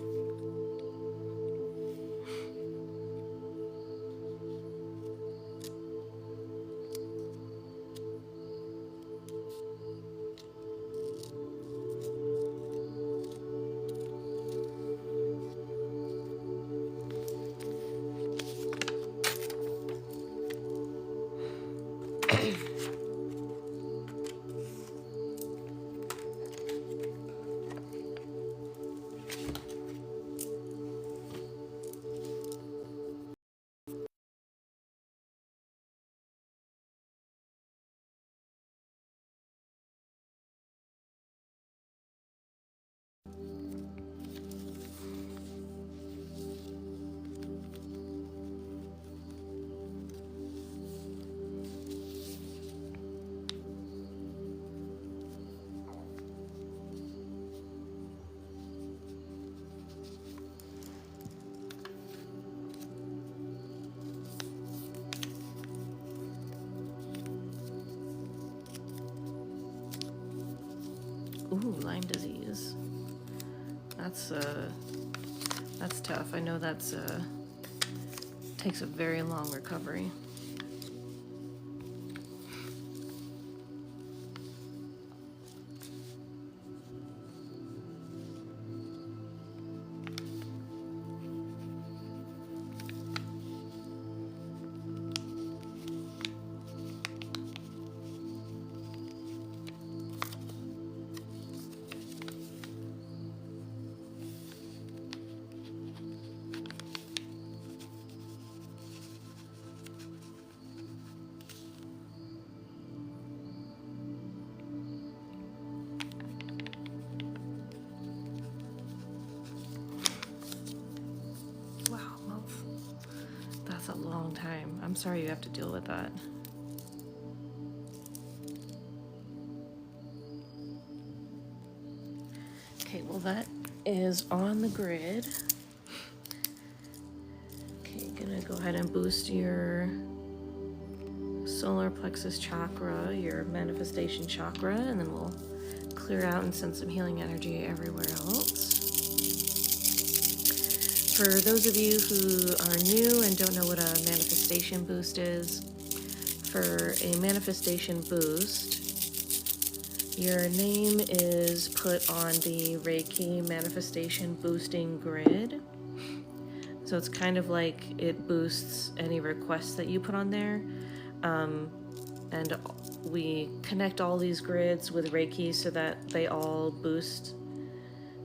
Ooh, Lyme disease. That's tough. I know that's takes a very long recovery. That's a long time. I'm sorry you have to deal with that. Okay, well that is on the grid. Okay, gonna go ahead and boost your solar plexus chakra, your manifestation chakra, and then we'll clear out and send some healing energy everywhere else. For those of you who are new and don't know what a manifestation boost is, for a manifestation boost, your name is put on the Reiki manifestation boosting grid. So it's kind of like it boosts any requests that you put on there. And we connect all these grids with Reiki so that they all boost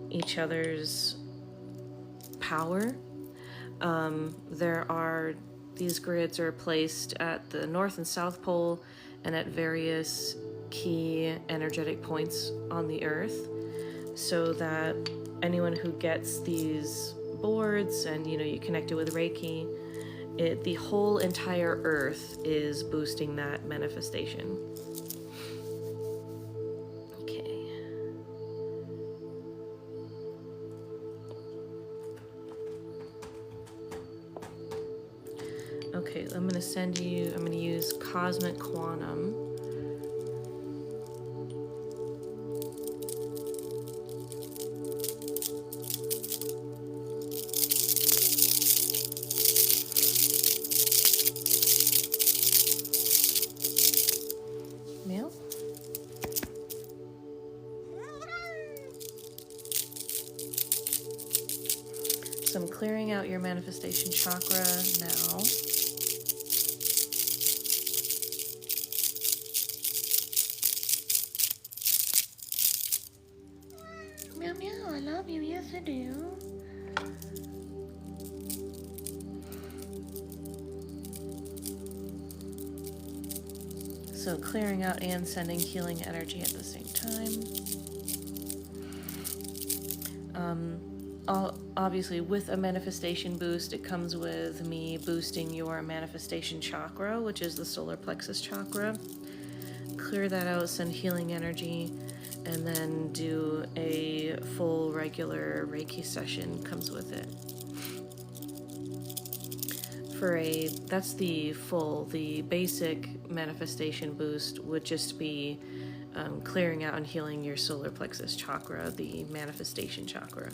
each other's power. There are These grids are placed at the North and South Pole and at various key energetic points on the Earth, so that anyone who gets these boards and you connect it with Reiki, the whole entire Earth is boosting that manifestation. Okay. Okay, I'm going to use Cosmic Quantum. Meow. So I'm clearing out your manifestation chakra now. Meow meow, I love you, yes I do. So clearing out and sending healing energy at the same time. Obviously, with a manifestation boost, it comes with me boosting your manifestation chakra, which is the solar plexus chakra. Clear that out, send healing energy, and then do a full regular Reiki session comes with it. That's the basic manifestation boost would just be clearing out and healing your solar plexus chakra, the manifestation chakra.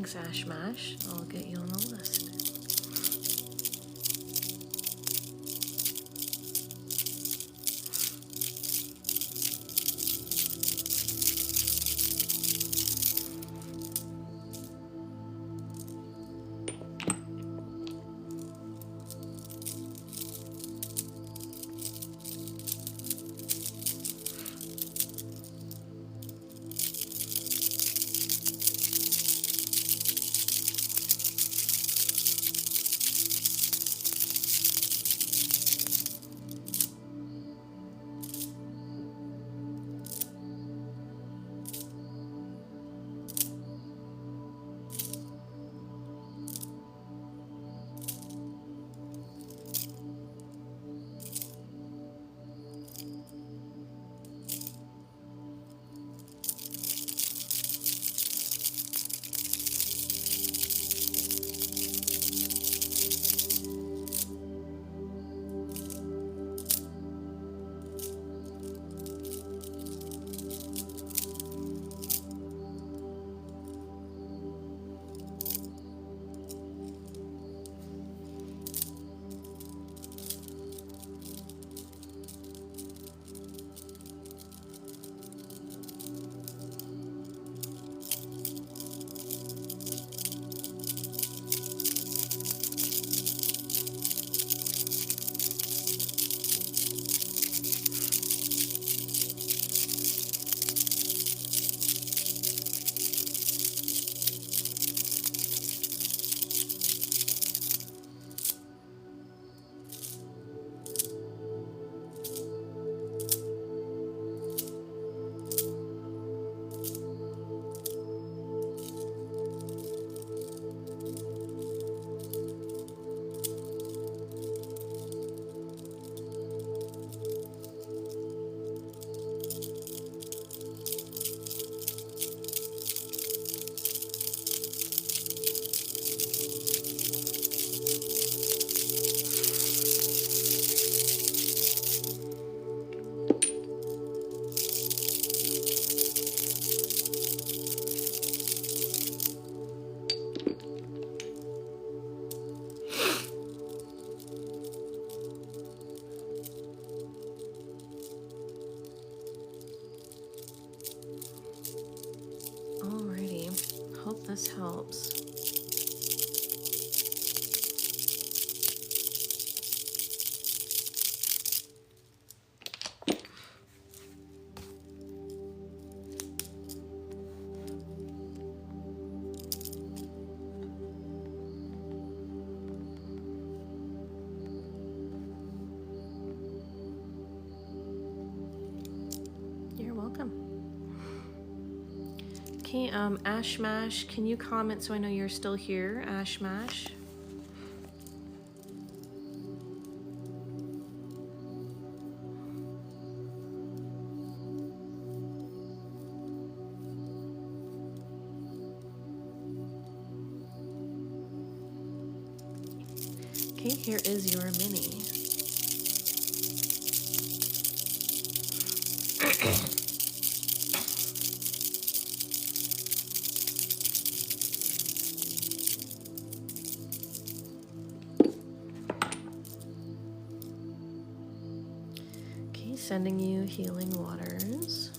Thanks, Ash Mash. I'll get you on the list. Alrighty, hope this helps. You're welcome. Okay, Ash Mash, can you comment so I know you're still here, Ash Mash? Okay, here is your mini. Okay, sending you healing waters.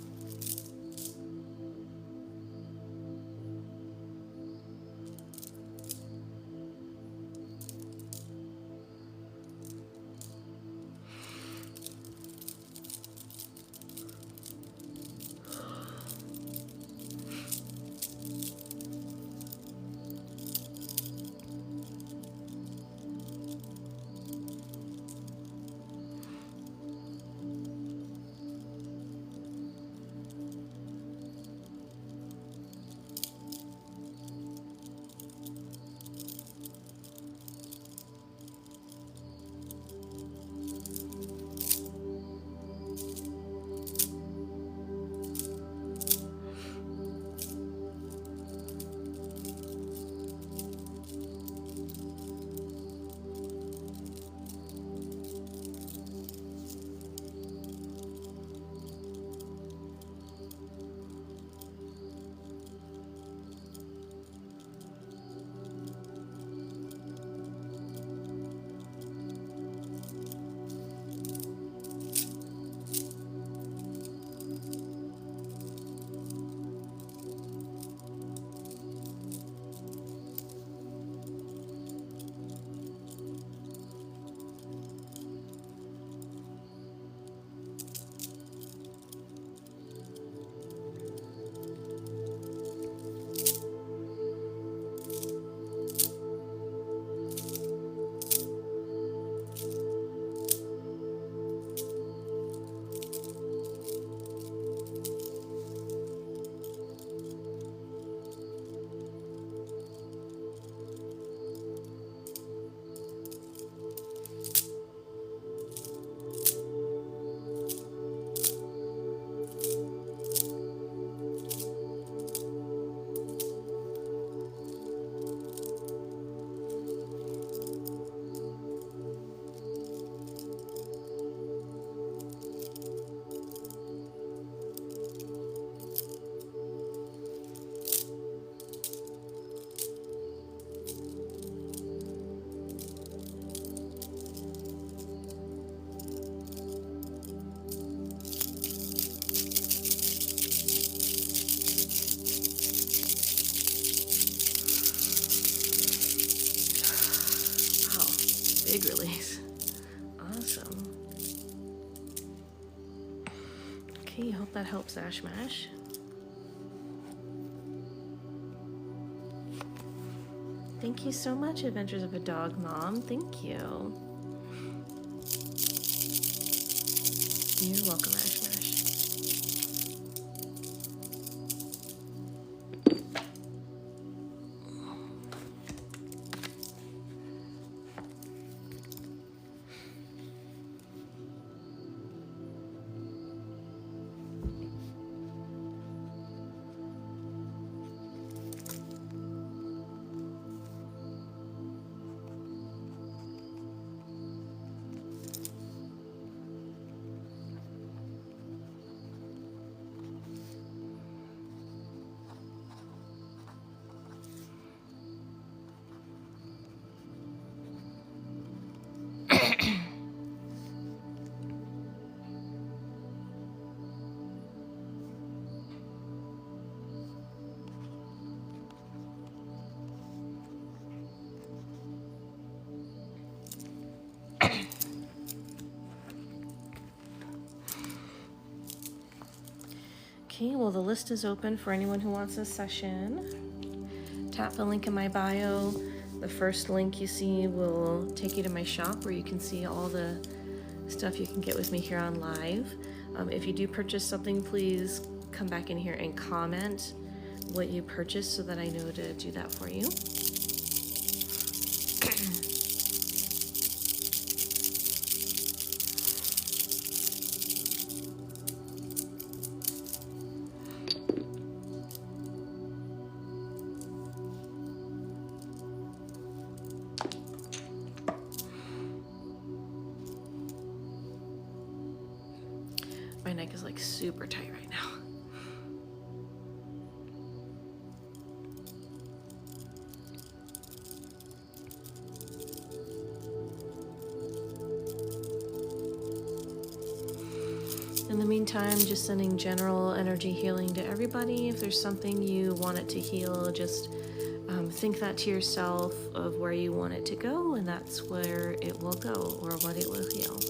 big release. Awesome. Okay, hope that helps, Ash Mash. Thank you so much, Adventures of a Dog Mom. Thank you. You're welcome, Ash Mash. Okay, well, the list is open for anyone who wants a session. Tap the link in my bio. The first link you see will take you to my shop where you can see all the stuff you can get with me here on live. If you do purchase something, please come back in here and comment what you purchased so that I know to do that for you. My neck is like super tight right now. In the meantime, just sending general energy healing to everybody. If there's something you want it to heal, just think that to yourself of where you want it to go, and that's where it will go or what it will heal.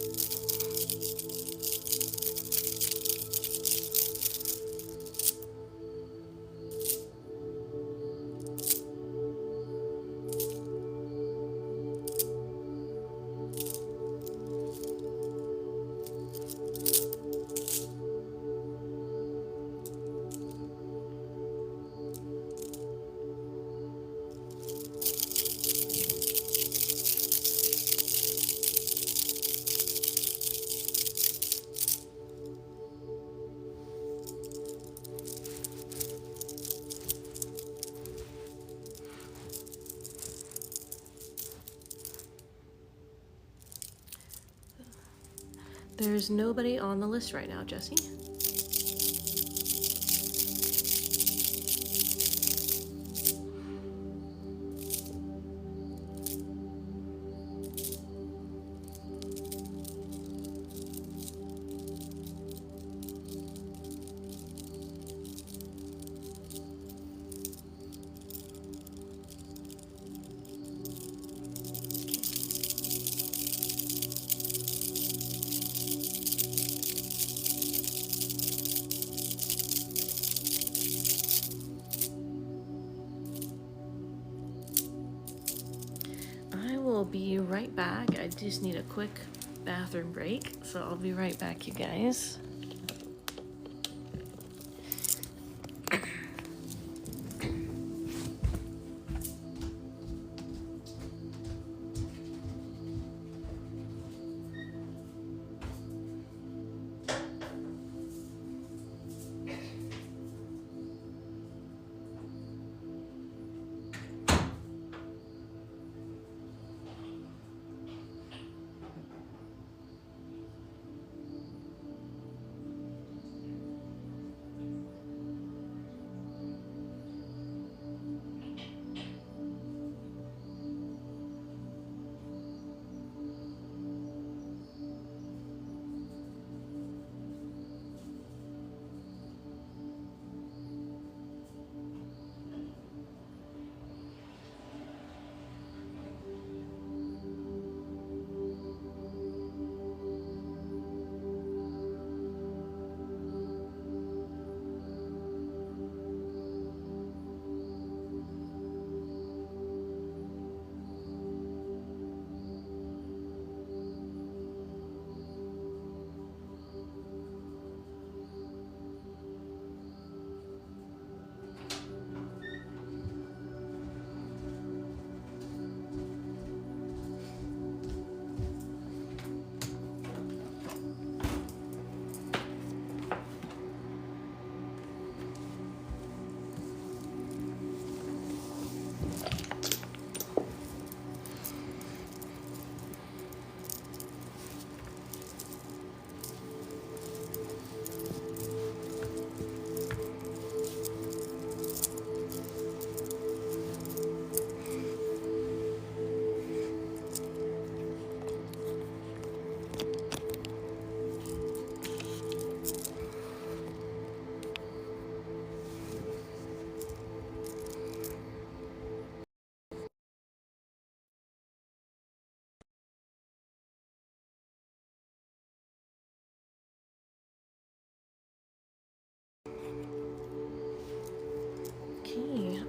There's nobody on the list right now, Jesse. Will be right back. I just need a quick bathroom break, so I'll be right back, you guys.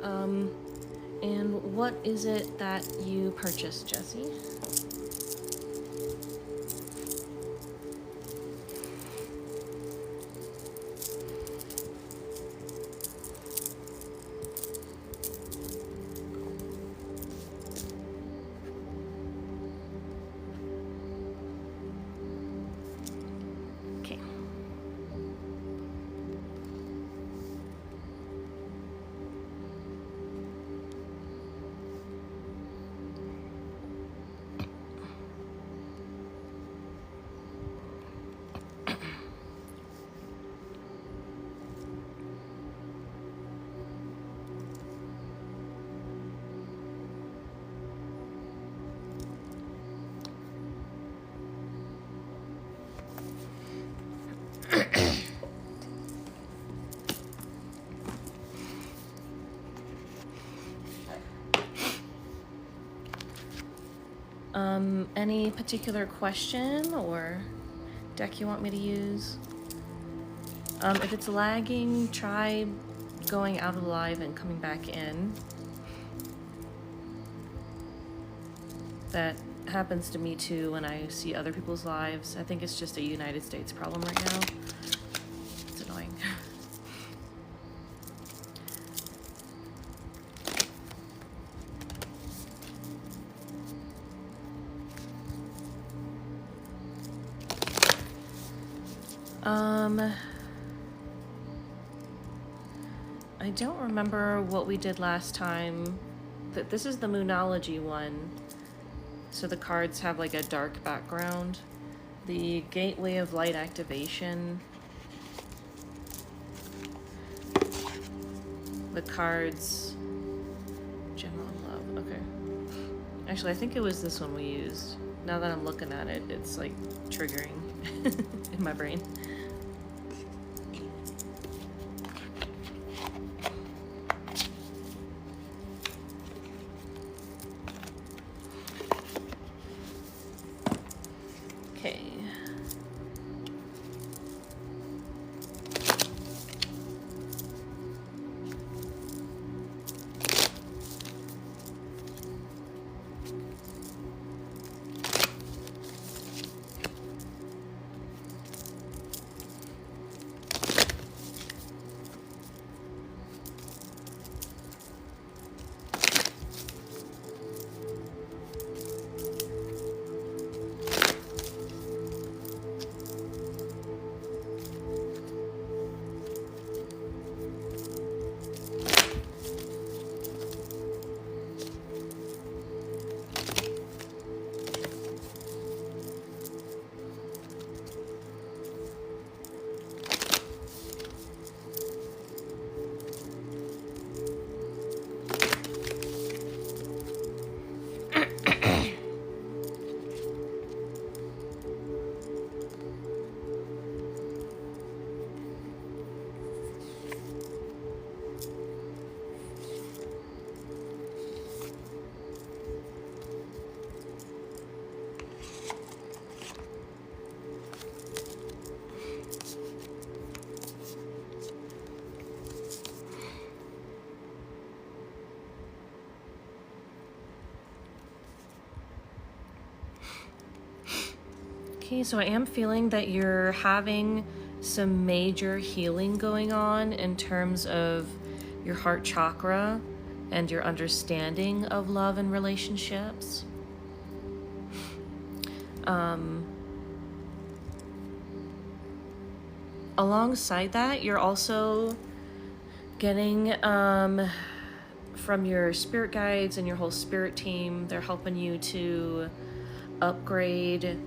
And what is it that you purchased, Jesse? Okay. Any particular question or deck you want me to use? If it's lagging, try going out of live and coming back in. That happens to me too when I see other people's lives. I think it's just a United States problem right now. It's annoying. I don't remember what we did last time. This is the Moonology one. So the cards have like a dark background. The Gateway of Light activation. The cards. General Love. Okay. Actually, I think it was this one we used. Now that I'm looking at it, it's like triggering in my brain. Okay. Okay, so I am feeling that you're having some major healing going on in terms of your heart chakra and your understanding of love and relationships. Alongside that, you're also getting from your spirit guides and your whole spirit team, they're helping you to upgrade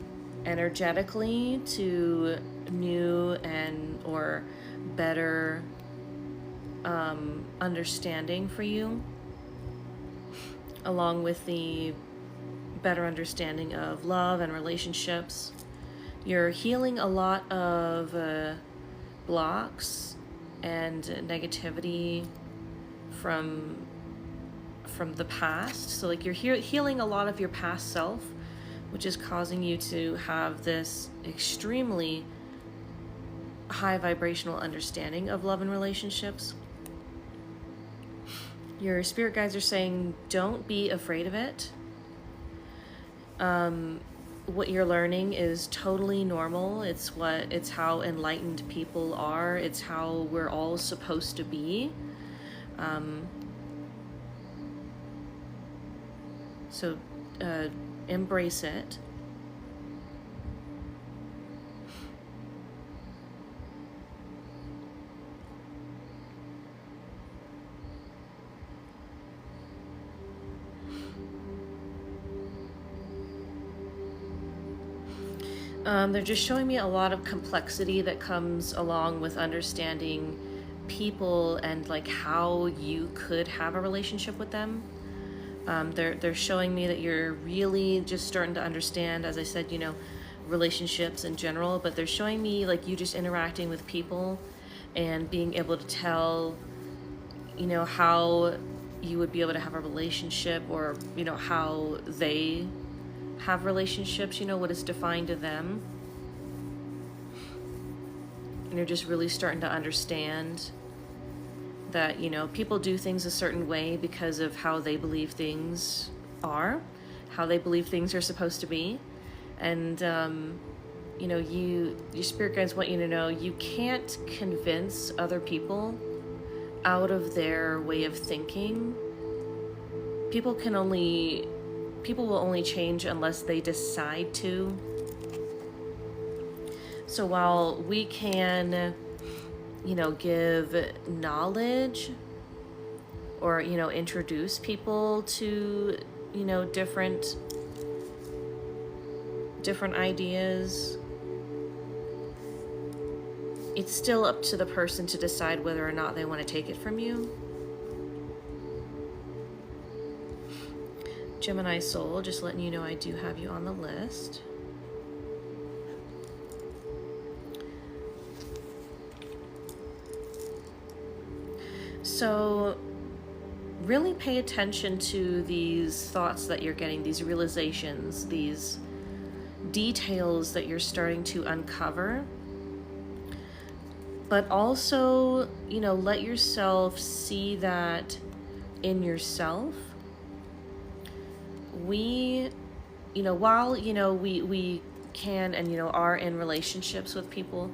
energetically to new and or better understanding for you, along with the better understanding of love and relationships. You're healing a lot of blocks and negativity from the past. So like you're healing a lot of your past self, which is causing you to have this extremely high vibrational understanding of love and relationships. Your spirit guides are saying, don't be afraid of it. What you're learning is totally normal. It's how enlightened people are. It's how we're all supposed to be. So embrace it. They're just showing me a lot of complexity that comes along with understanding people and like how you could have a relationship with them. They're showing me that you're really just starting to understand, as I said, relationships in general, but they're showing me like you just interacting with people and being able to tell, how you would be able to have a relationship, or, how they have relationships, what is defined to them. And you're just really starting to understand that, people do things a certain way because of how they believe things are, how they believe things are supposed to be. And, your spirit guides want you to know you can't convince other people out of their way of thinking. People will only change unless they decide to. So while we can, give knowledge or, introduce people to, different ideas, it's still up to the person to decide whether or not they want to take it from you. Gemini soul, just letting you know I do have you on the list. So really pay attention to these thoughts that you're getting, these realizations, these details that you're starting to uncover. But also, let yourself see that in yourself. We, while, we can and, are in relationships with people,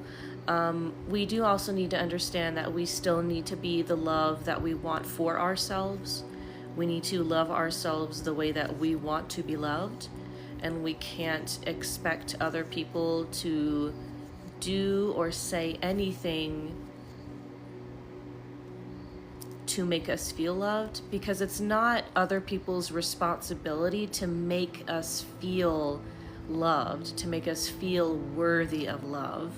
we do also need to understand that we still need to be the love that we want for ourselves. We need to love ourselves the way that we want to be loved. And we can't expect other people to do or say anything to make us feel loved, because it's not other people's responsibility to make us feel loved, to make us feel worthy of love.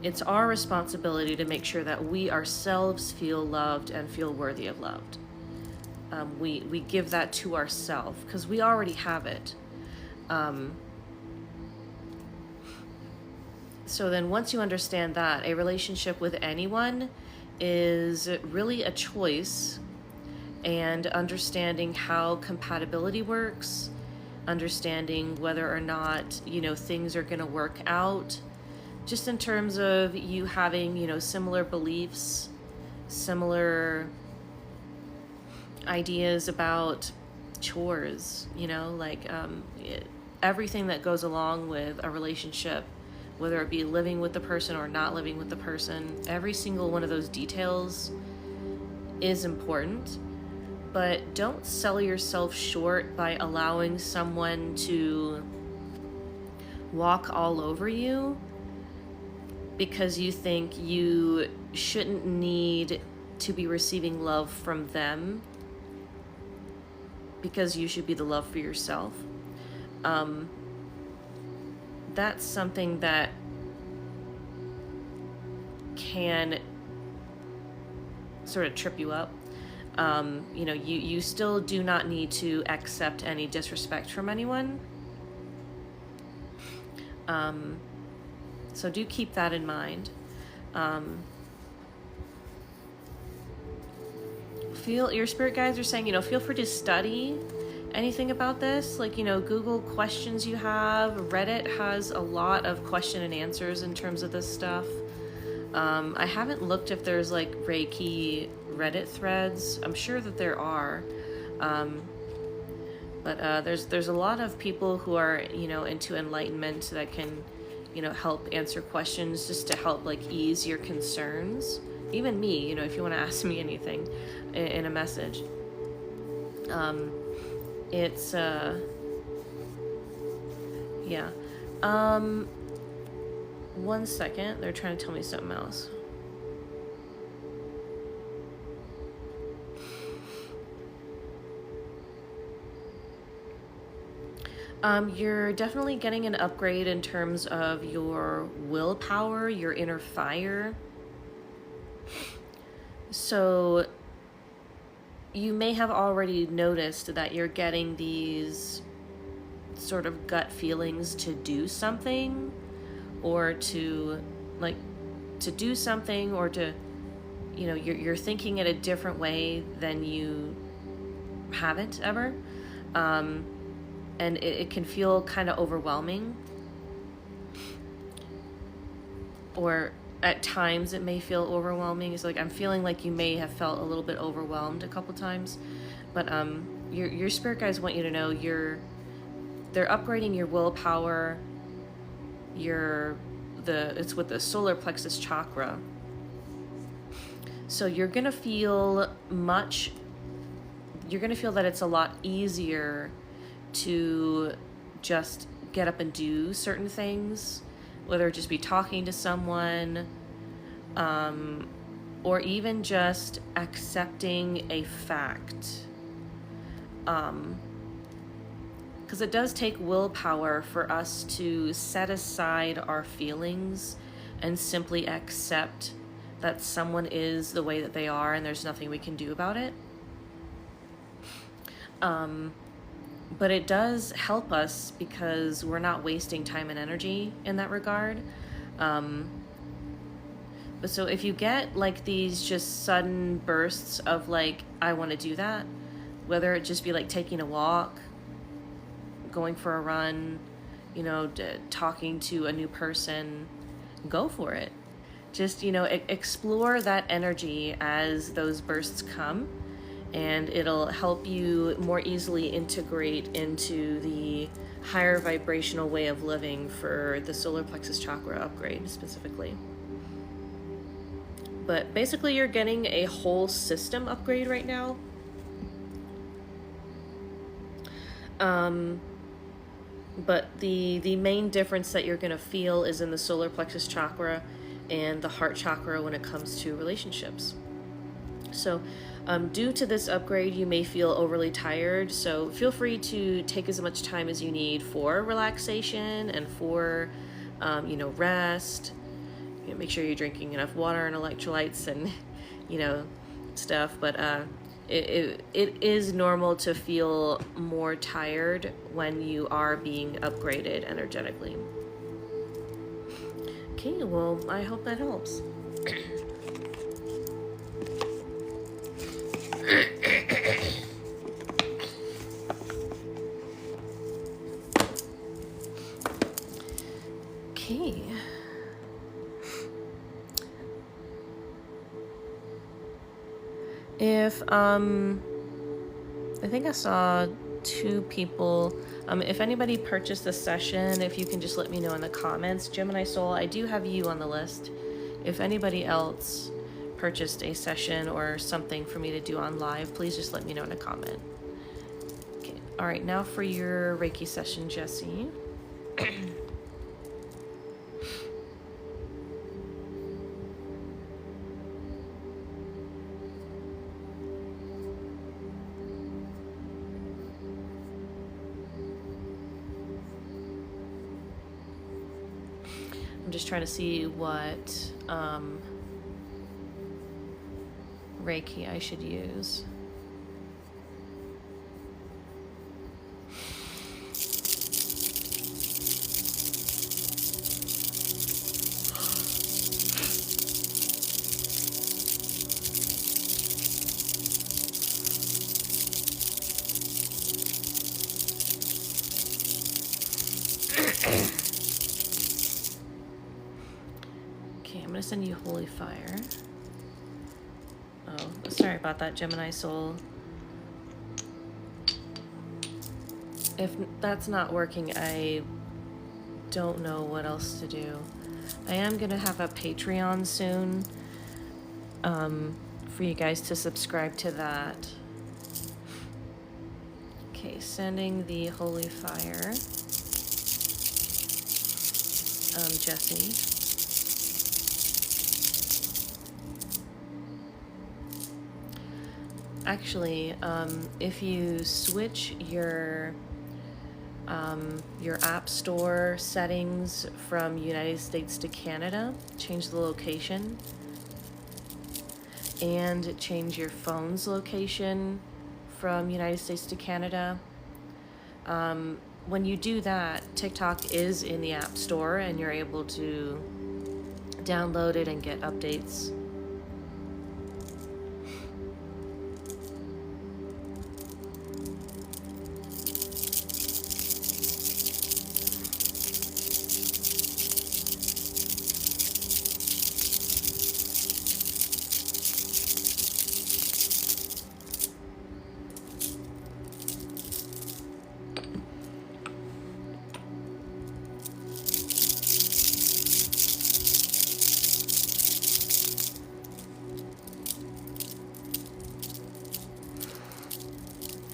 It's our responsibility to make sure that we ourselves feel loved and feel worthy of loved. We give that to ourselves because we already have it. So then once you understand that, a relationship with anyone is really a choice, and understanding how compatibility works, understanding whether or not, things are going to work out, just in terms of you having, similar beliefs, similar ideas about chores, everything that goes along with a relationship, whether it be living with the person or not living with the person. Every single one of those details is important, but don't sell yourself short by allowing someone to walk all over you because you think you shouldn't need to be receiving love from them, because you should be the love for yourself. That's something that can sort of trip you up. You still do not need to accept any disrespect from anyone. So do keep that in mind. Your spirit guides are saying, feel free to study anything about this, Google questions you have. Reddit has a lot of question and answers in terms of this stuff. I haven't looked if there's like Reiki Reddit threads. I'm sure that there are. But there's a lot of people who are, you know, into enlightenment that can, you know, help answer questions just to help like ease your concerns. Even me, you know, if you want to ask me anything in a message. It's yeah. 1 second. They're trying to tell me something else. You're definitely getting an upgrade in terms of your willpower, your inner fire. So you may have already noticed that you're getting these sort of gut feelings to do something, or to do something, or to, you know, you're thinking it a different way than you haven't ever. And it can feel kind of overwhelming, or at times it may feel overwhelming. It's like I'm feeling like you may have felt a little bit overwhelmed a couple times, but your spirit guides want you to know they're upgrading your willpower. It's with the solar plexus chakra, so you're gonna feel that it's a lot easier to just get up and do certain things, whether it just be talking to someone, or even just accepting a fact. Because it does take willpower for us to set aside our feelings and simply accept that someone is the way that they are and there's nothing we can do about it. But it does help us because we're not wasting time and energy in that regard. But so if you get like these just sudden bursts of like, I want to do that, whether it just be like taking a walk, going for a run, you know, talking to a new person, go for it. Just, you know, explore that energy as those bursts come. And it'll help you more easily integrate into the higher vibrational way of living for the solar plexus chakra upgrade specifically. But basically you're getting a whole system upgrade right now. But the main difference that you're going to feel is in the solar plexus chakra and the heart chakra when it comes to relationships. So due to this upgrade, you may feel overly tired, so feel free to take as much time as you need for relaxation and for, you know, rest. You know, make sure you're drinking enough water and electrolytes and, you know, stuff. But it is normal to feel more tired when you are being upgraded energetically. Okay, well, I hope that helps. Okay. If I think I saw 2 people. If anybody purchased the session, if you can just let me know in the comments. Gemini Soul, I do have you on the list. If anybody else purchased a session or something for me to do on live, please just let me know in a comment. Okay. All right, now for your Reiki session, Jessie. I'm just trying to see what Reiki I should use. to send you holy fire. Oh, sorry about that, Gemini soul. If that's not working, I don't know what else to do. I am gonna have a Patreon soon, for you guys to subscribe to that. Okay, sending the holy fire. Jesse. Actually, if you switch your App Store settings from United States to Canada, change the location, and change your phone's location from United States to Canada, when you do that, TikTok is in the App Store and you're able to download it and get updates.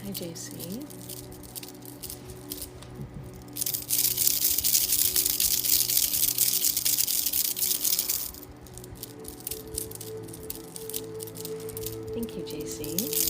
Hi, JC. Thank you, JC.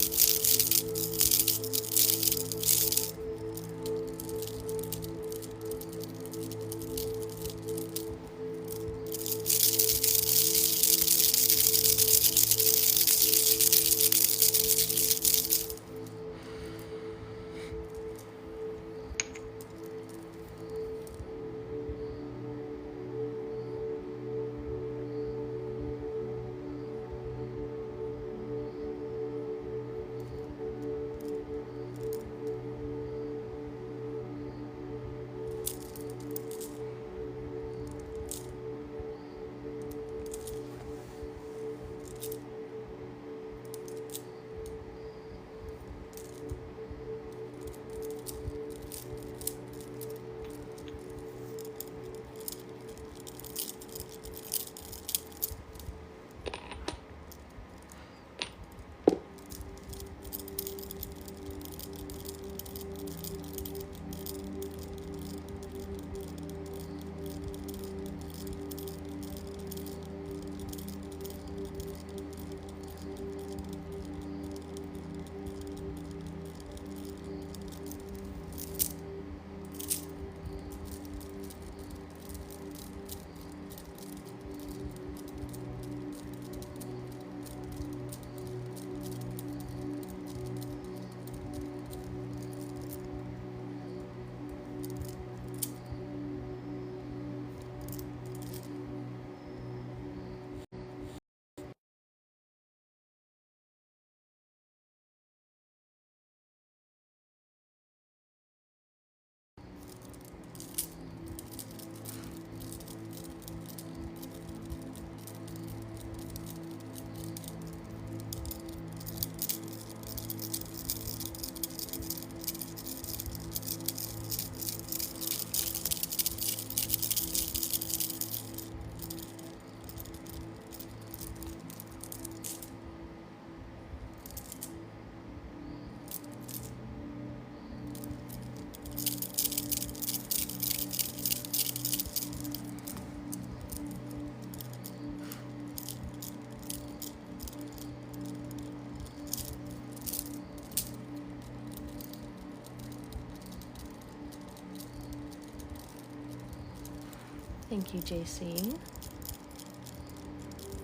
Thank you, JC.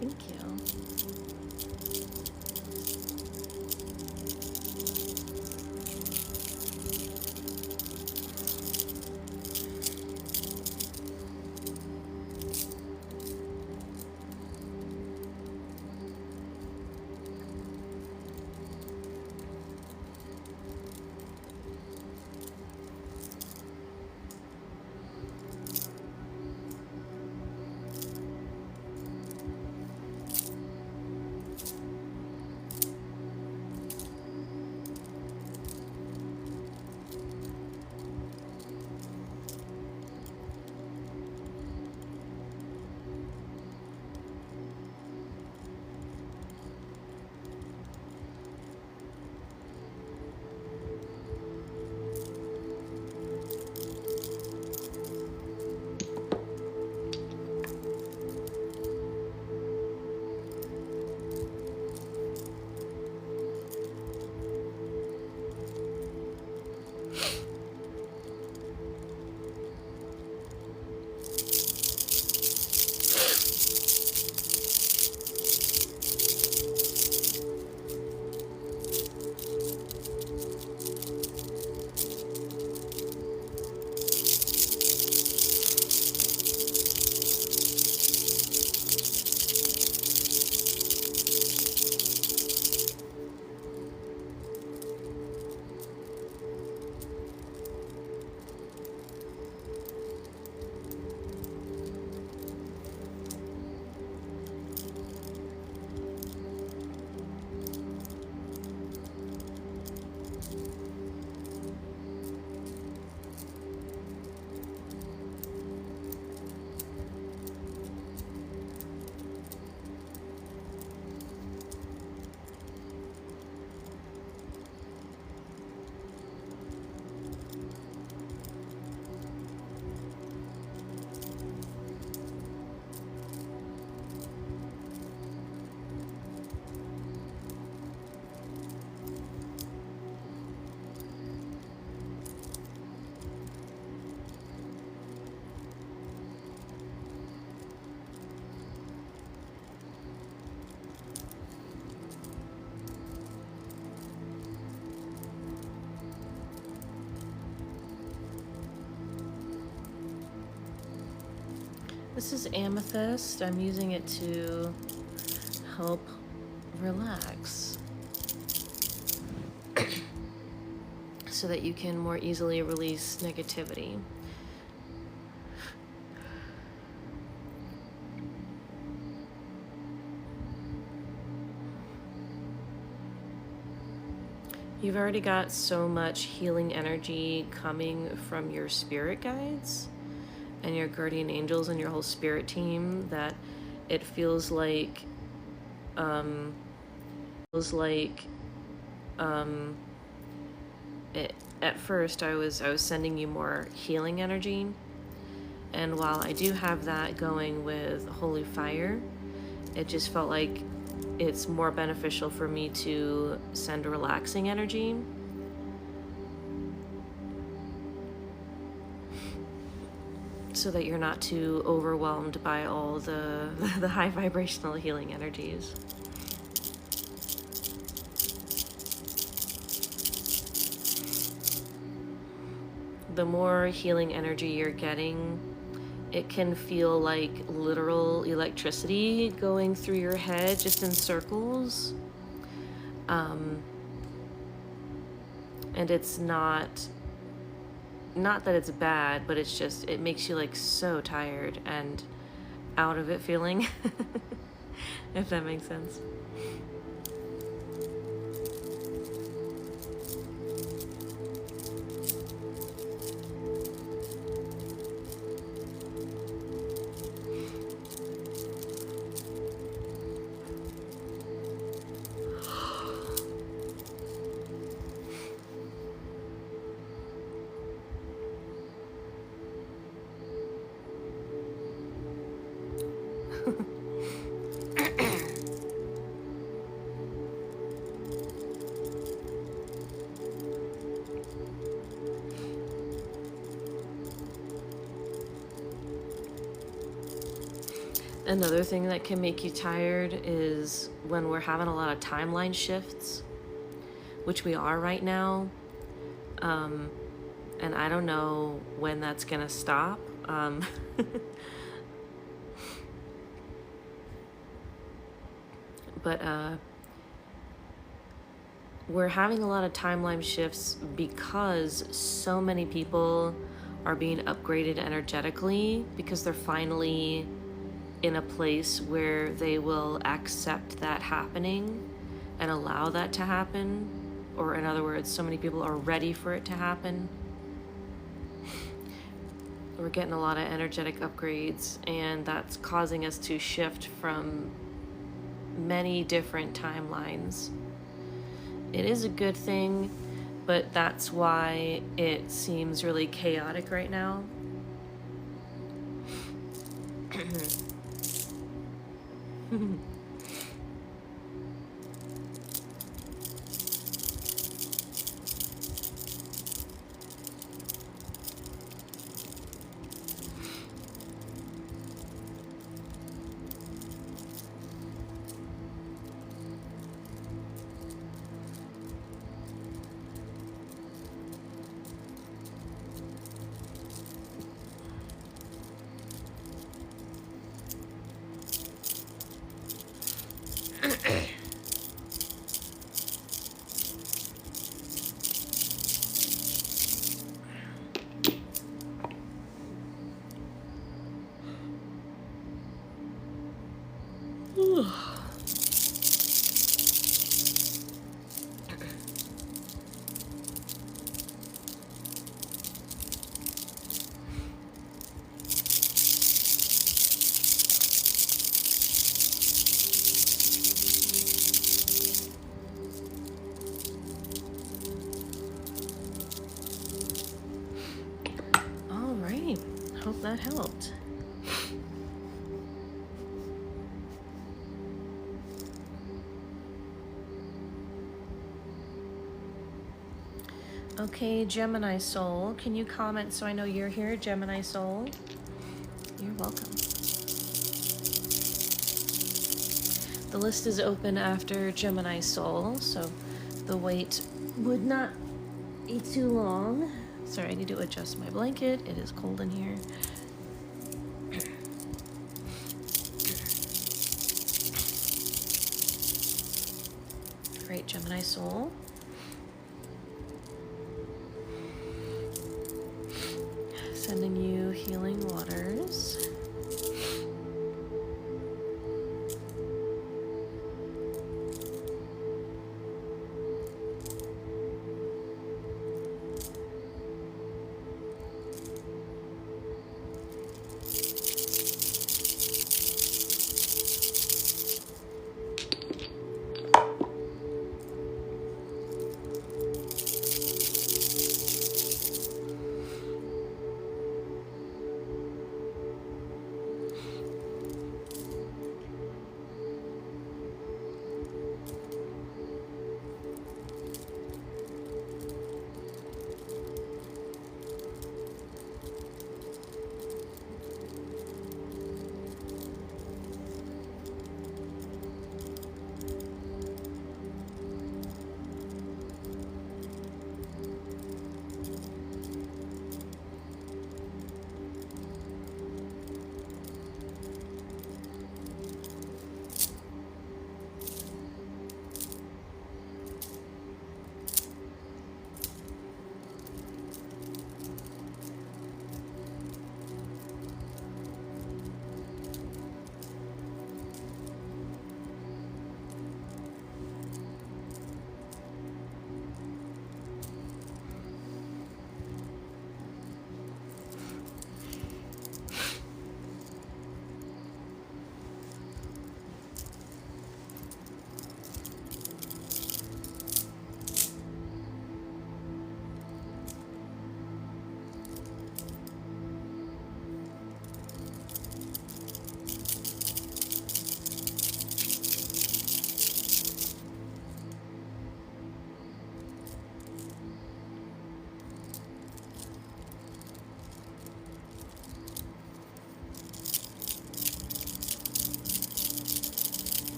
Thank you. This is amethyst. I'm using it to help relax so that you can more easily release negativity. You've already got so much healing energy coming from your spirit guides and your guardian angels and your whole spirit team that it feels like at first I was sending you more healing energy, and while I do have that going with holy fire, it just felt like it's more beneficial for me to send relaxing energy. So that you're not too overwhelmed by all the high vibrational healing energies. The more healing energy you're getting, it can feel like literal electricity going through your head just in circles. And it's not that it's bad, but it's just, it makes you like so tired and out of it feeling, if that makes sense. Another thing that can make you tired is when we're having a lot of timeline shifts, which we are right now. And I don't know when that's gonna stop. But we're having a lot of timeline shifts because so many people are being upgraded energetically because they're finally in a place where they will accept that happening and allow that to happen. Or in other words, so many people are ready for it to happen. We're getting a lot of energetic upgrades, and that's causing us to shift from many different timelines. It is a good thing, but that's why it seems really chaotic right now. All right, hope that helped. Okay, Gemini Soul, can you comment so I know you're here, Gemini Soul? You're welcome. The list is open after Gemini Soul, so the wait would not be too long. Sorry, I need to adjust my blanket. It is cold in here. Gemini soul. Sending you healing waters.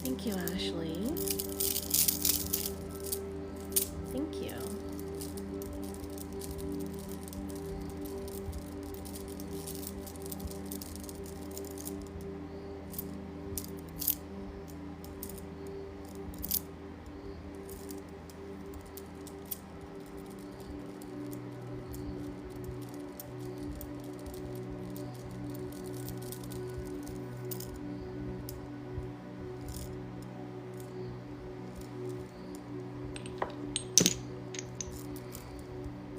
Thank you, Ashley. Thank you.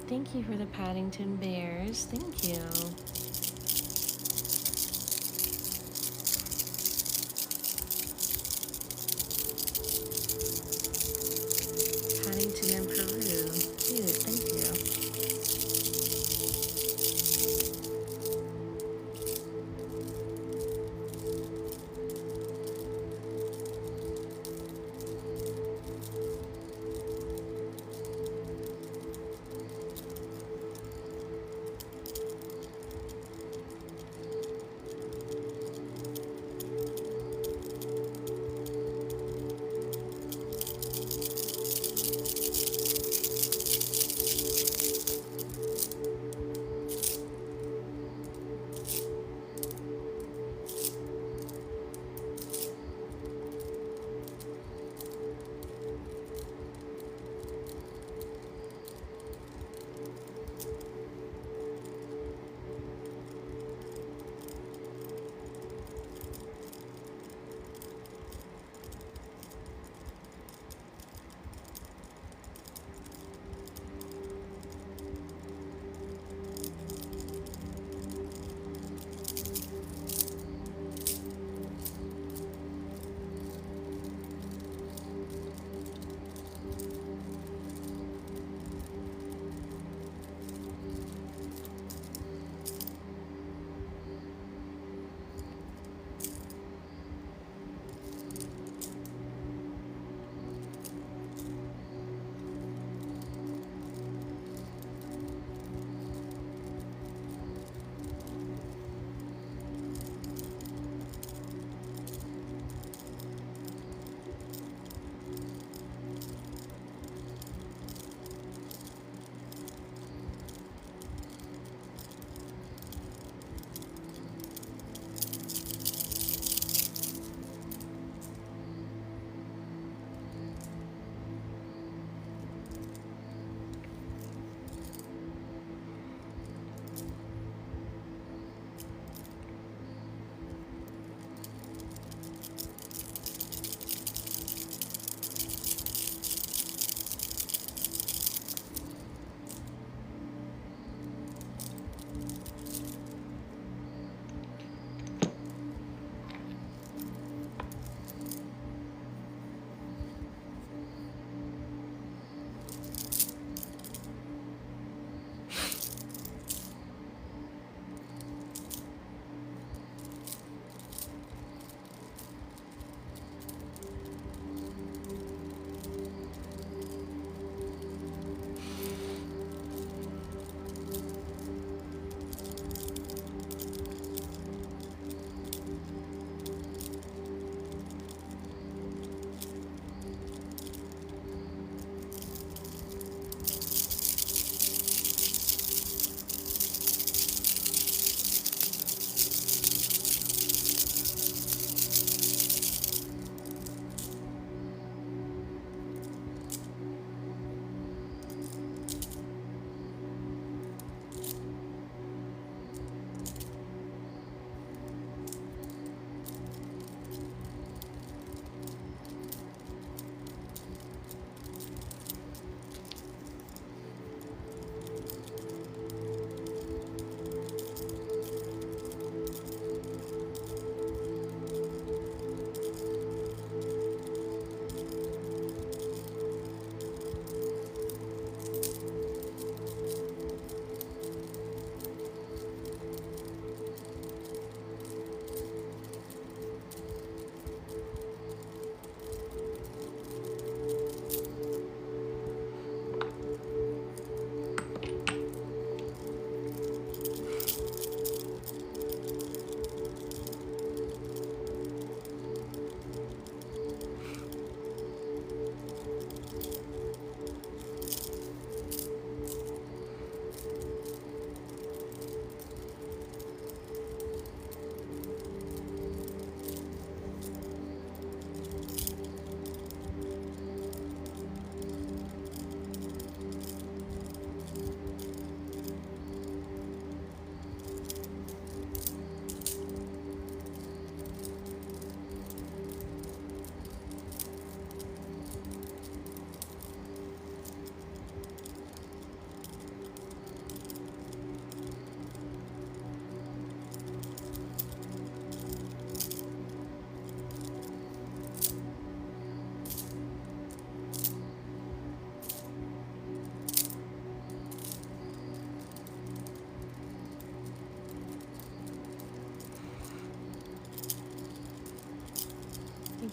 Thank you for the Paddington Bears. Thank you. Paddington in Peru. Cute. Thank you.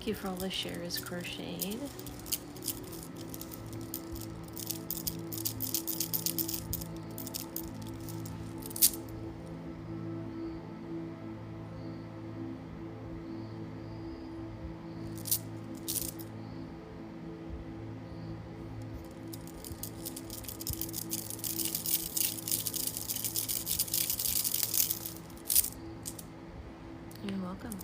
Thank you for all the shares, Crocheted. You're welcome.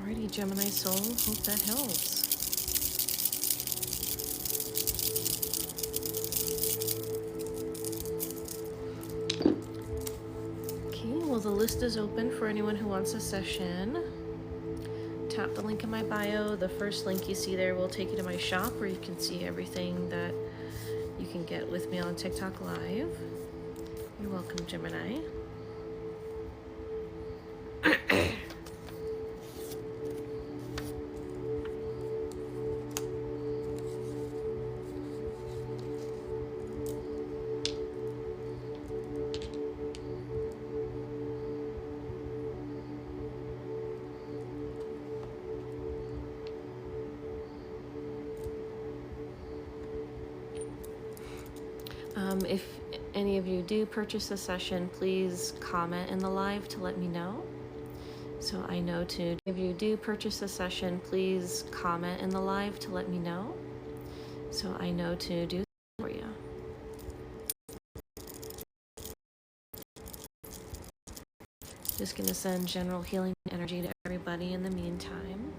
Alrighty, Gemini soul, hope that helps. Okay, well, the list is open for anyone who wants a session. Tap the link in my bio. The first link you see there will take you to my shop where you can see everything that you can get with me on TikTok Live. You're welcome, Gemini. If any of you do purchase a session, please comment in the live to let me know. So I know to, if you do purchase a session, please comment in the live to let me know. So I know to do for you. Just gonna send general healing energy to everybody in the meantime.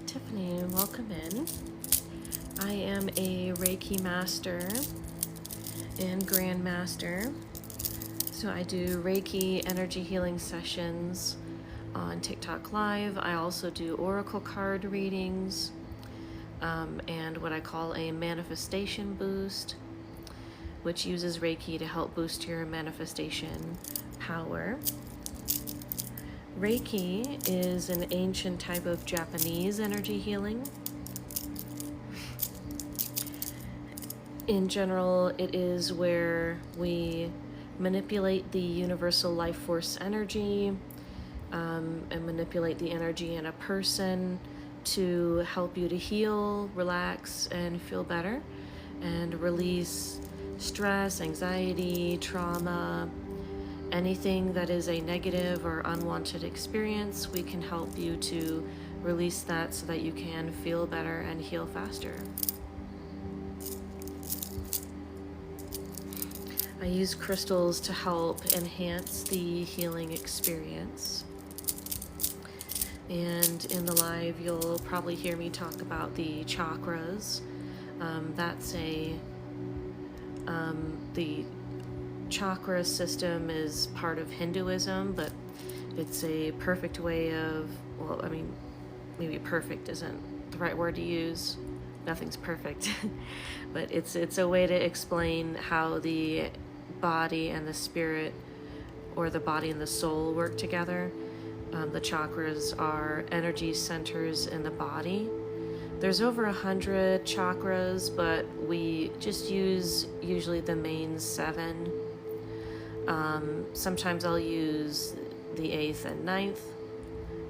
Tiffany, welcome in. I am a Reiki master and Grandmaster. So I do Reiki energy healing sessions on TikTok Live. I also do oracle card readings and what I call a manifestation boost, which uses Reiki to help boost your manifestation power. Reiki is an ancient type of Japanese energy healing. In general, it is where we manipulate the universal life force energy and manipulate the energy in a person to help you to heal, relax, and feel better, and release stress, anxiety, trauma, anything that is a negative or unwanted experience. We can help you to release that so that you can feel better and heal faster. I use crystals to help enhance the healing experience. And in the live, you'll probably hear me talk about the chakras. That's the chakra system is part of Hinduism, but it's a perfect way of, well, I mean, maybe perfect isn't the right word to use. Nothing's perfect. But it's a way to explain how the body and the spirit, or the body and the soul, work together. The chakras are energy centers in the body. There's over 100 chakras, but we just use usually the main 7. Sometimes I'll use the 8th and 9th,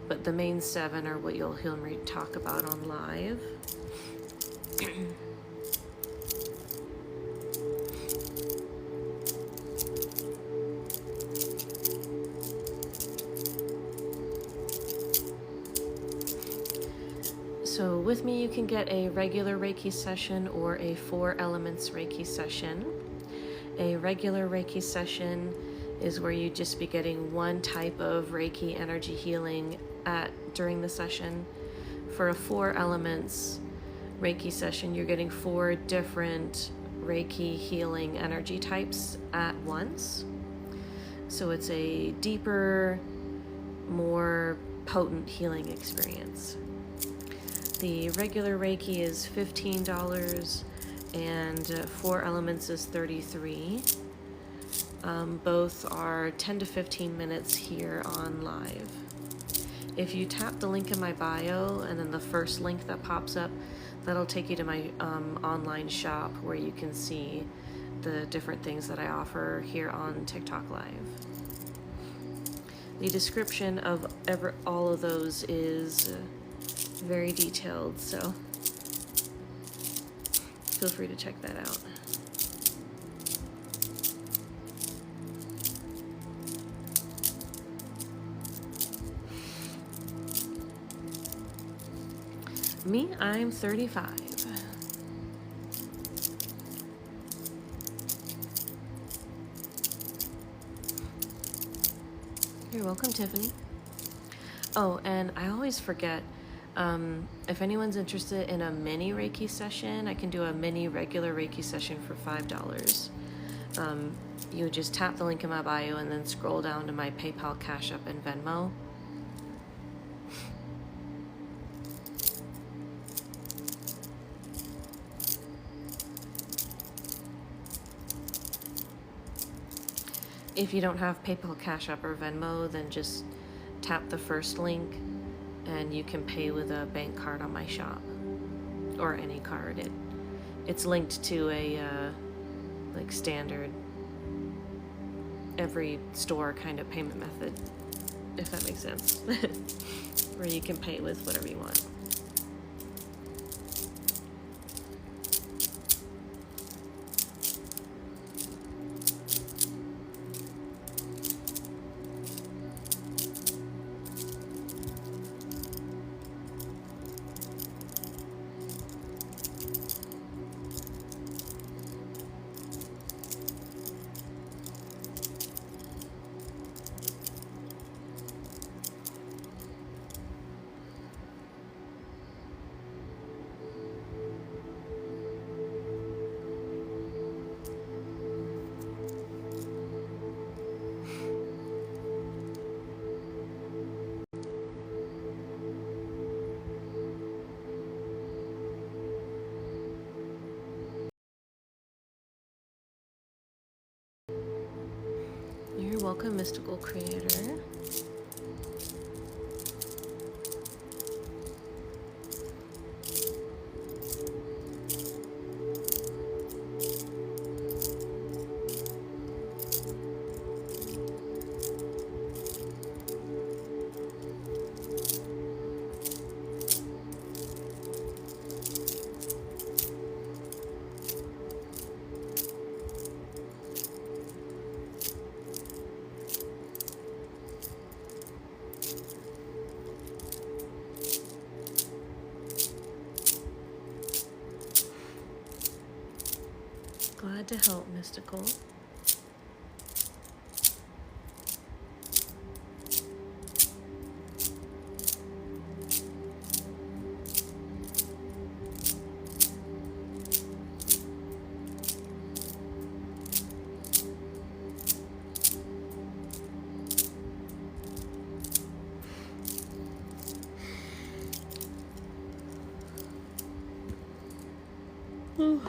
but the main 7 are what you'll hear me talk about on live. So with me, you can get a regular Reiki session or a 4 elements Reiki session. A regular Reiki session is where you just be getting one type of Reiki energy healing during the session. For a 4 elements Reiki session, you're getting 4 different Reiki healing energy types at once. So it's a deeper, more potent healing experience. The regular Reiki is $15 and 4 elements is $33. Both are 10 to 15 minutes here on live. If you tap the link in my bio and then the first link that pops up, that'll take you to my online shop where you can see the different things that I offer here on TikTok Live. The description of all of those is very detailed, so feel free to check that out. Me, I'm 35. You're welcome, Tiffany. Oh, and I always forget, if anyone's interested in a mini Reiki session, I can do a mini regular Reiki session for $5. You would just tap the link in my bio and then scroll down to my PayPal, Cash App, and Venmo. If you don't have PayPal, Cash App, or Venmo, then just tap the first link and you can pay with a bank card on my shop, or any card. It's linked to a like standard every store kind of payment method, if that makes sense, where you can pay with whatever you want. You're welcome, Mystical Creator. Glad to help, Mystical. Ooh.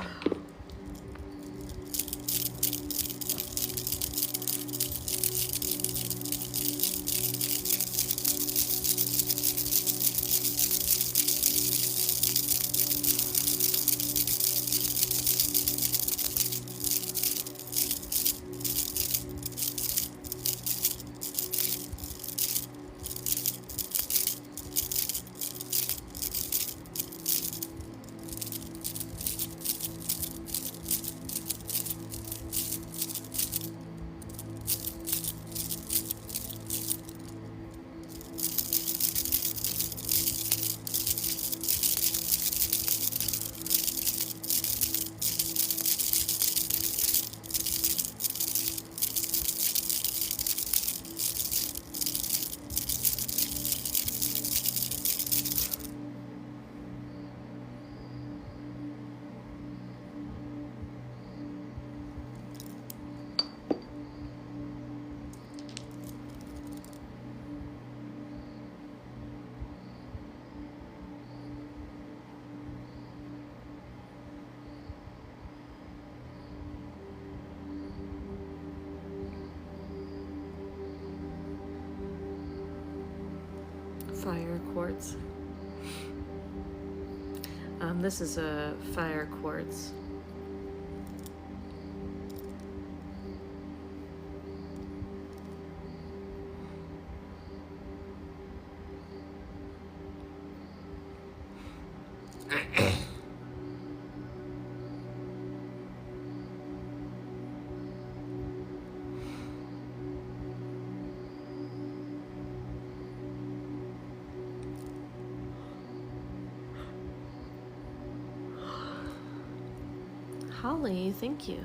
Fire quartz. This is a fire quartz. Holly, thank you.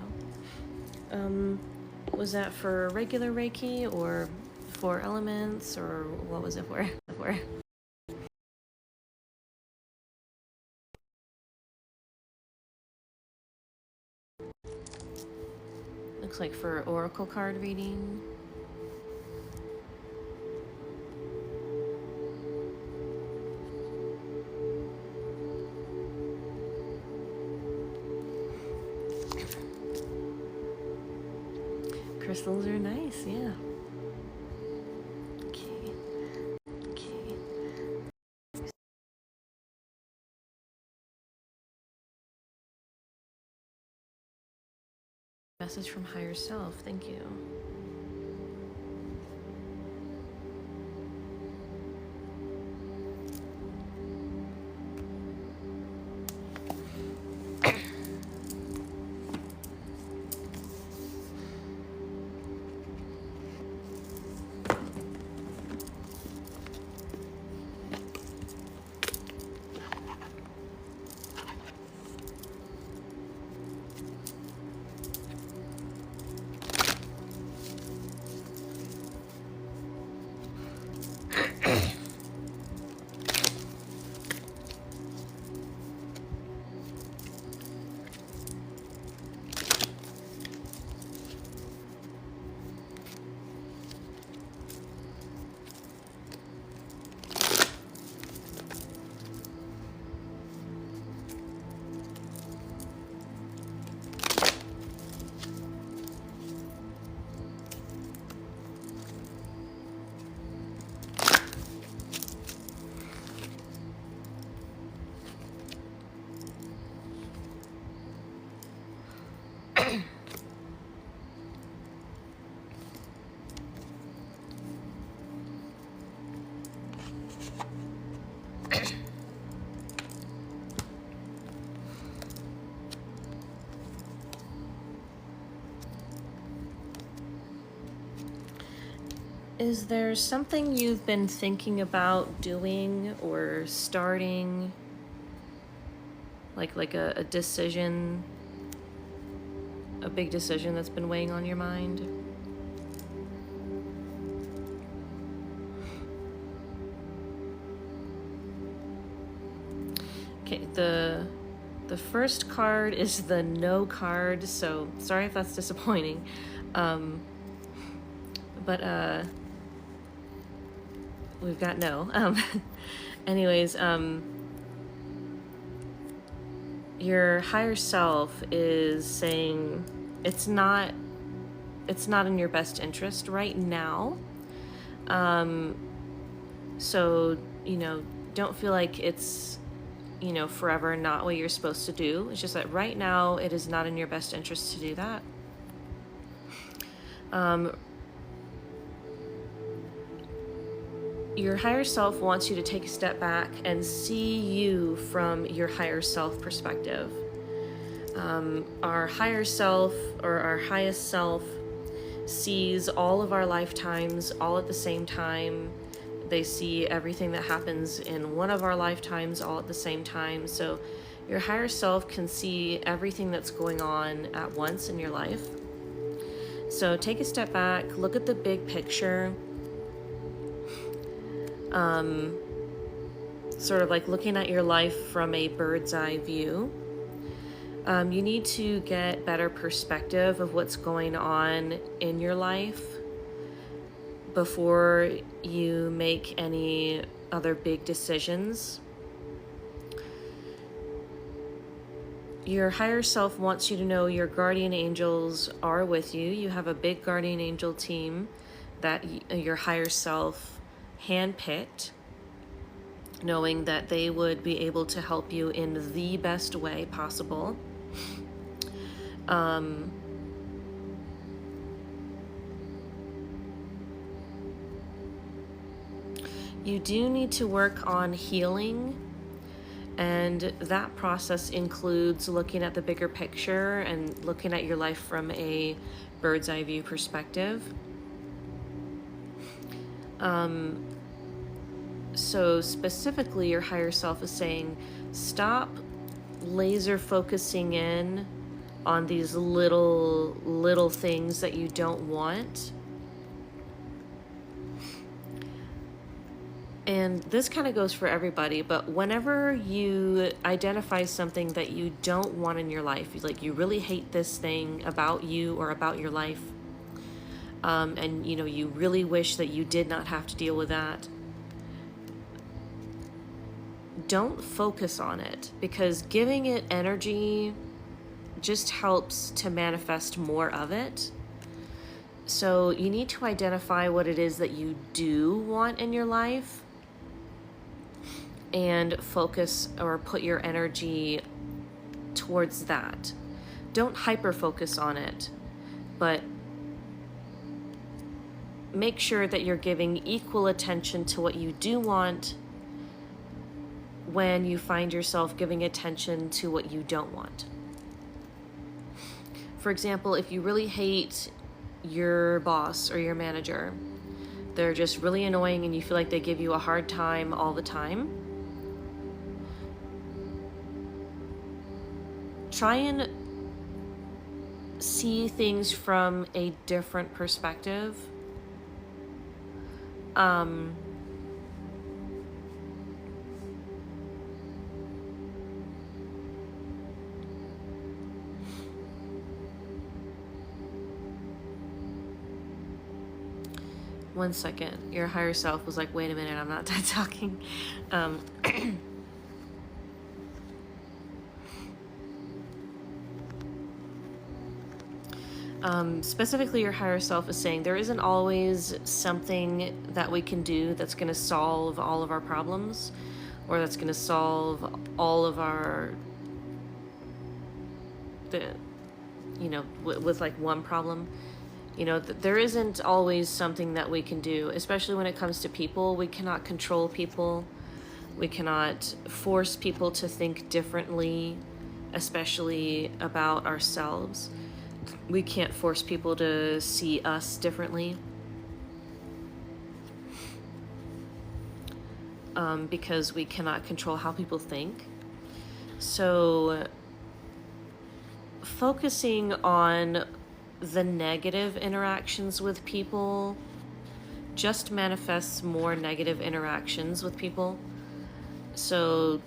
Was that for regular Reiki or for elements, or what was it for? Looks like for oracle card reading. Crystals are nice, yeah. Okay. Message from higher self, thank you. Is there something you've been thinking about doing or starting? Like a decision, a big decision that's been weighing on your mind? Okay, the first card is the no card, so sorry if that's disappointing. But we've got no. Anyways, your higher self is saying it's not in your best interest right now. So, don't feel like it's, forever not what you're supposed to do. It's just that right now it is not in your best interest to do that. Your higher self wants you to take a step back and see you from your higher self perspective. Our higher self, or our highest self, sees all of our lifetimes all at the same time. They see everything that happens in one of our lifetimes all at the same time. So your higher self can see everything that's going on at once in your life. So take a step back, look at the big picture. Sort of like looking at your life from a bird's eye view. You need to get better perspective of what's going on in your life before you make any other big decisions. Your higher self wants you to know your guardian angels are with you. You have a big guardian angel team that your higher self handpicked, knowing that they would be able to help you in the best way possible. You do need to work on healing, and that process includes looking at the bigger picture and looking at your life from a bird's eye view perspective. So specifically, your higher self is saying, stop laser focusing in on these little things that you don't want. And this kind of goes for everybody, but whenever you identify something that you don't want in your life, like you really hate this thing about you or about your life, and you really wish that you did not have to deal with that, don't focus on it, because giving it energy just helps to manifest more of it. So you need to identify what it is that you do want in your life and focus or put your energy towards that. Don't hyper focus on it, but make sure that you're giving equal attention to what you do want when you find yourself giving attention to what you don't want. For example, if you really hate your boss or your manager, they're just really annoying and you feel like they give you a hard time all the time, try and see things from a different perspective. One second, your higher self was like, wait a minute, I'm not done talking. Specifically, your higher self is saying there isn't always something that we can do that's going to solve all of our problems, or that's going to solve all of our, with like one problem. There isn't always something that we can do, especially when it comes to people. We cannot control people. We cannot force people to think differently, especially about ourselves. We can't force people to see us differently, because we cannot control how people think. So focusing on the negative interactions with people just manifests more negative interactions with people. So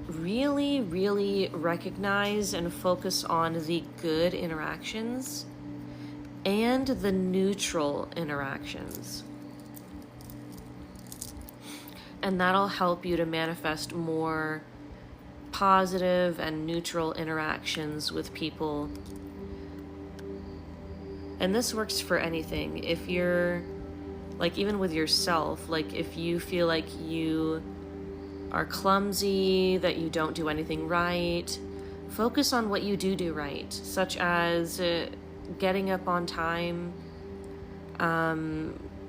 really, really recognize and focus on the good interactions and the neutral interactions. And that'll help you to manifest more positive and neutral interactions with people. And this works for anything. If you're, like, even with yourself, like, if you feel like you are clumsy, that you don't do anything right, focus on what you do right, such as getting up on time,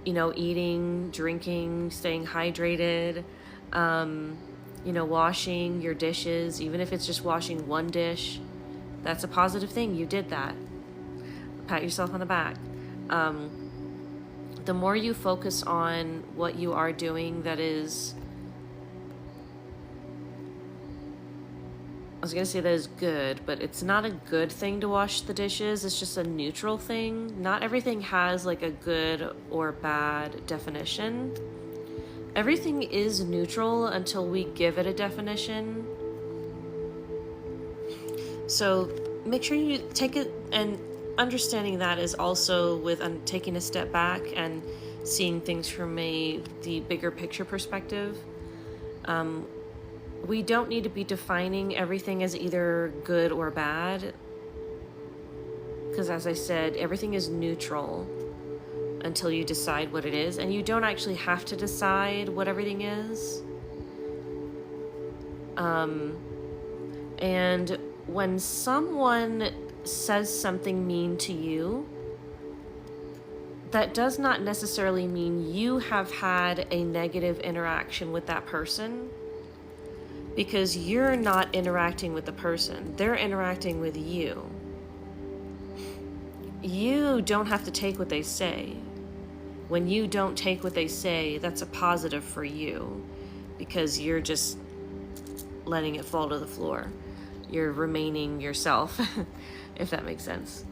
eating, drinking, staying hydrated, washing your dishes, even if it's just washing one dish. That's a positive thing. You did that. Pat yourself on the back. The more you focus on what you are doing that is, I was going to say that is good, but it's not a good thing to wash the dishes. It's just a neutral thing. Not everything has like a good or bad definition. Everything is neutral until we give it a definition. So make sure you take it, and understanding that is also with taking a step back and seeing things from the bigger picture perspective. We don't need to be defining everything as either good or bad, because as I said, everything is neutral until you decide what it is, and you don't actually have to decide what everything is. And when someone says something mean to you, that does not necessarily mean you have had a negative interaction with that person, because you're not interacting with the person. They're interacting with you. You don't have to take what they say. When you don't take what they say, that's a positive for you, because you're just letting it fall to the floor. You're remaining yourself, if that makes sense.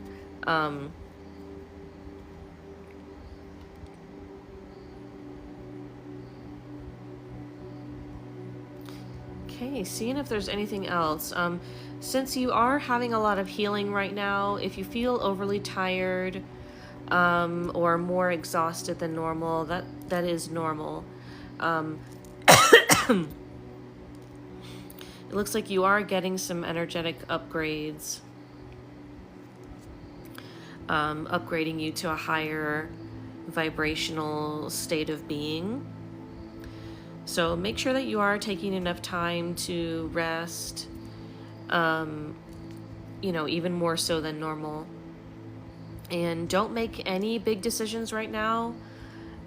Okay, seeing if there's anything else. Since you are having a lot of healing right now, if you feel overly tired or more exhausted than normal, that is normal. It looks like you are getting some energetic upgrades, upgrading you to a higher vibrational state of being. So make sure that you are taking enough time to rest, even more so than normal. And don't make any big decisions right now,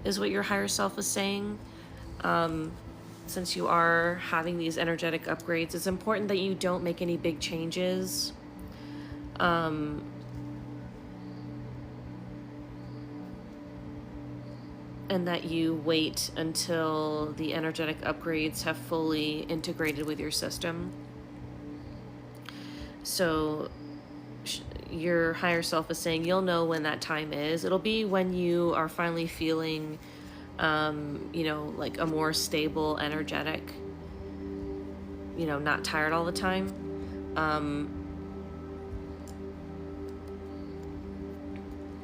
is what your higher self is saying. Since you are having these energetic upgrades, it's important that you don't make any big changes. And that you wait until the energetic upgrades have fully integrated with your system. So your higher self is saying you'll know when that time is. It'll be when you are finally feeling, like a more stable, energetic, not tired all the time.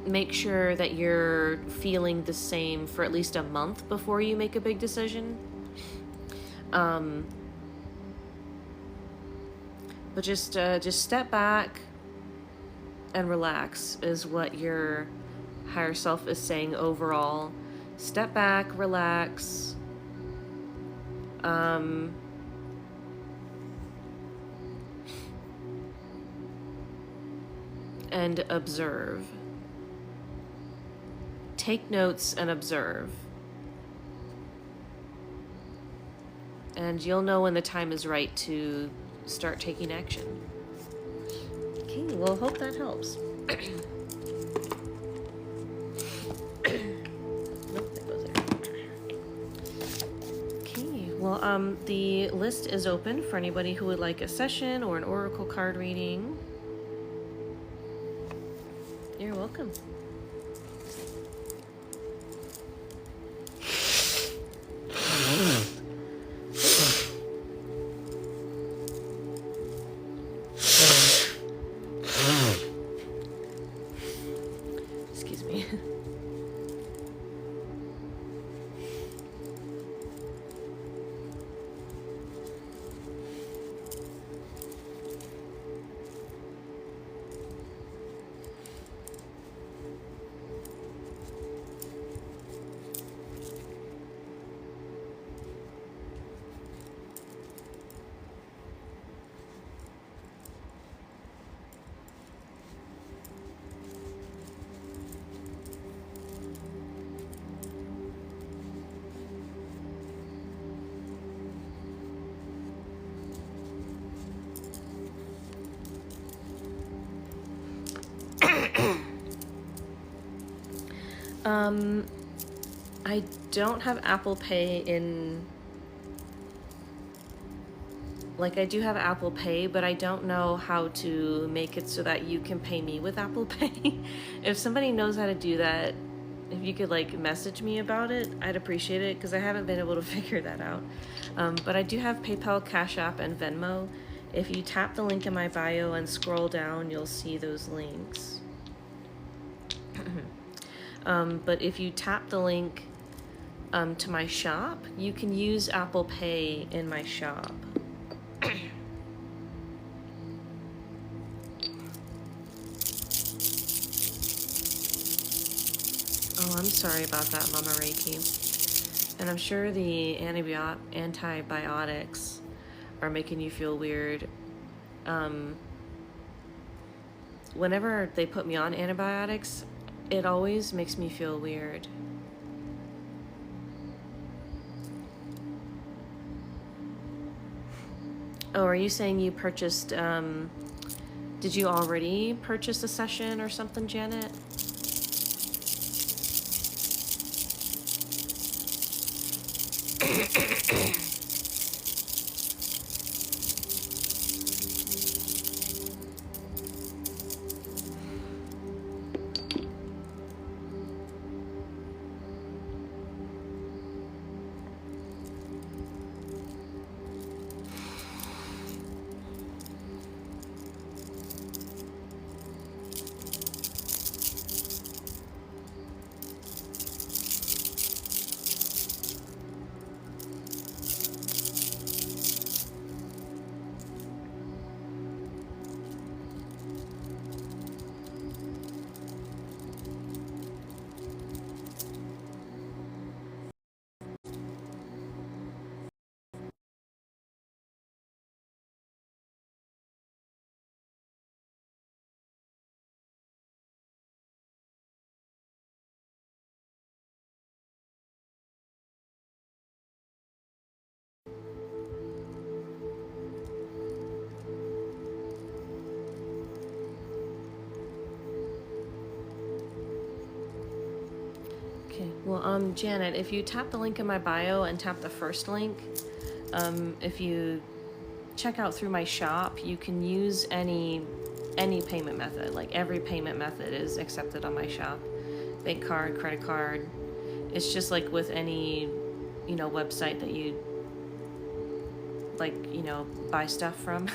Make sure that you're feeling the same for at least a month before you make a big decision. But just step back and relax is what your higher self is saying overall. Step back, relax. And observe. Take notes and observe. And you'll know when the time is right to start taking action. Okay, well, hope that helps. Nope, that goes there. Okay, well, the list is open for anybody who would like a session or an oracle card reading. You're welcome. Excuse me. I don't have Apple Pay in... Like, I do have Apple Pay, but I don't know how to make it so that you can pay me with Apple Pay. If somebody knows how to do that, if you could, like, message me about it, I'd appreciate it, because I haven't been able to figure that out. But I do have PayPal, Cash App, and Venmo. If you tap the link in my bio and scroll down, you'll see those links. But if you tap the link to my shop, you can use Apple Pay in my shop. Oh, I'm sorry about that, Mama Reiki. And I'm sure the antibiotics are making you feel weird. Whenever they put me on antibiotics, it always makes me feel weird. Oh, are you saying you purchased, did you already purchase a session or something, Janet? Okay, well, Janet, if you tap the link in my bio and tap the first link, if you check out through my shop, you can use any payment method. Like, every payment method is accepted on my shop. Bank card, credit card. It's just like with any, website that you, like, buy stuff from.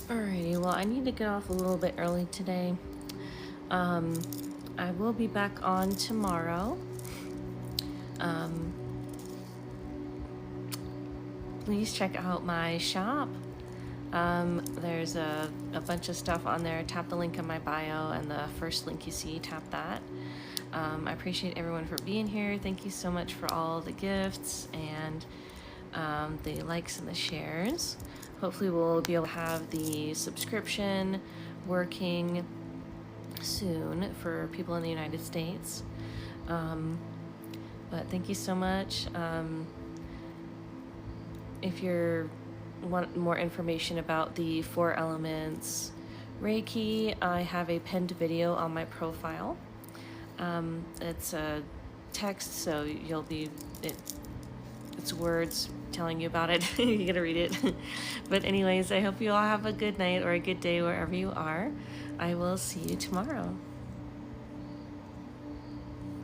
Alrighty, well, I need to get off a little bit early today. I will be back on tomorrow. Please check out my shop. There's a bunch of stuff on there. Tap the link in my bio, and the first link you see, tap that. I appreciate everyone for being here. Thank you so much for all the gifts and the likes and the shares. Hopefully we'll be able to have the subscription working soon for people in the United States. But thank you so much. If you want more information about the 4 elements Reiki, I have a pinned video on my profile. It's a text, so it's words telling you about it. You gotta read it. But anyways, I hope you all have a good night or a good day wherever you are. I will see you tomorrow.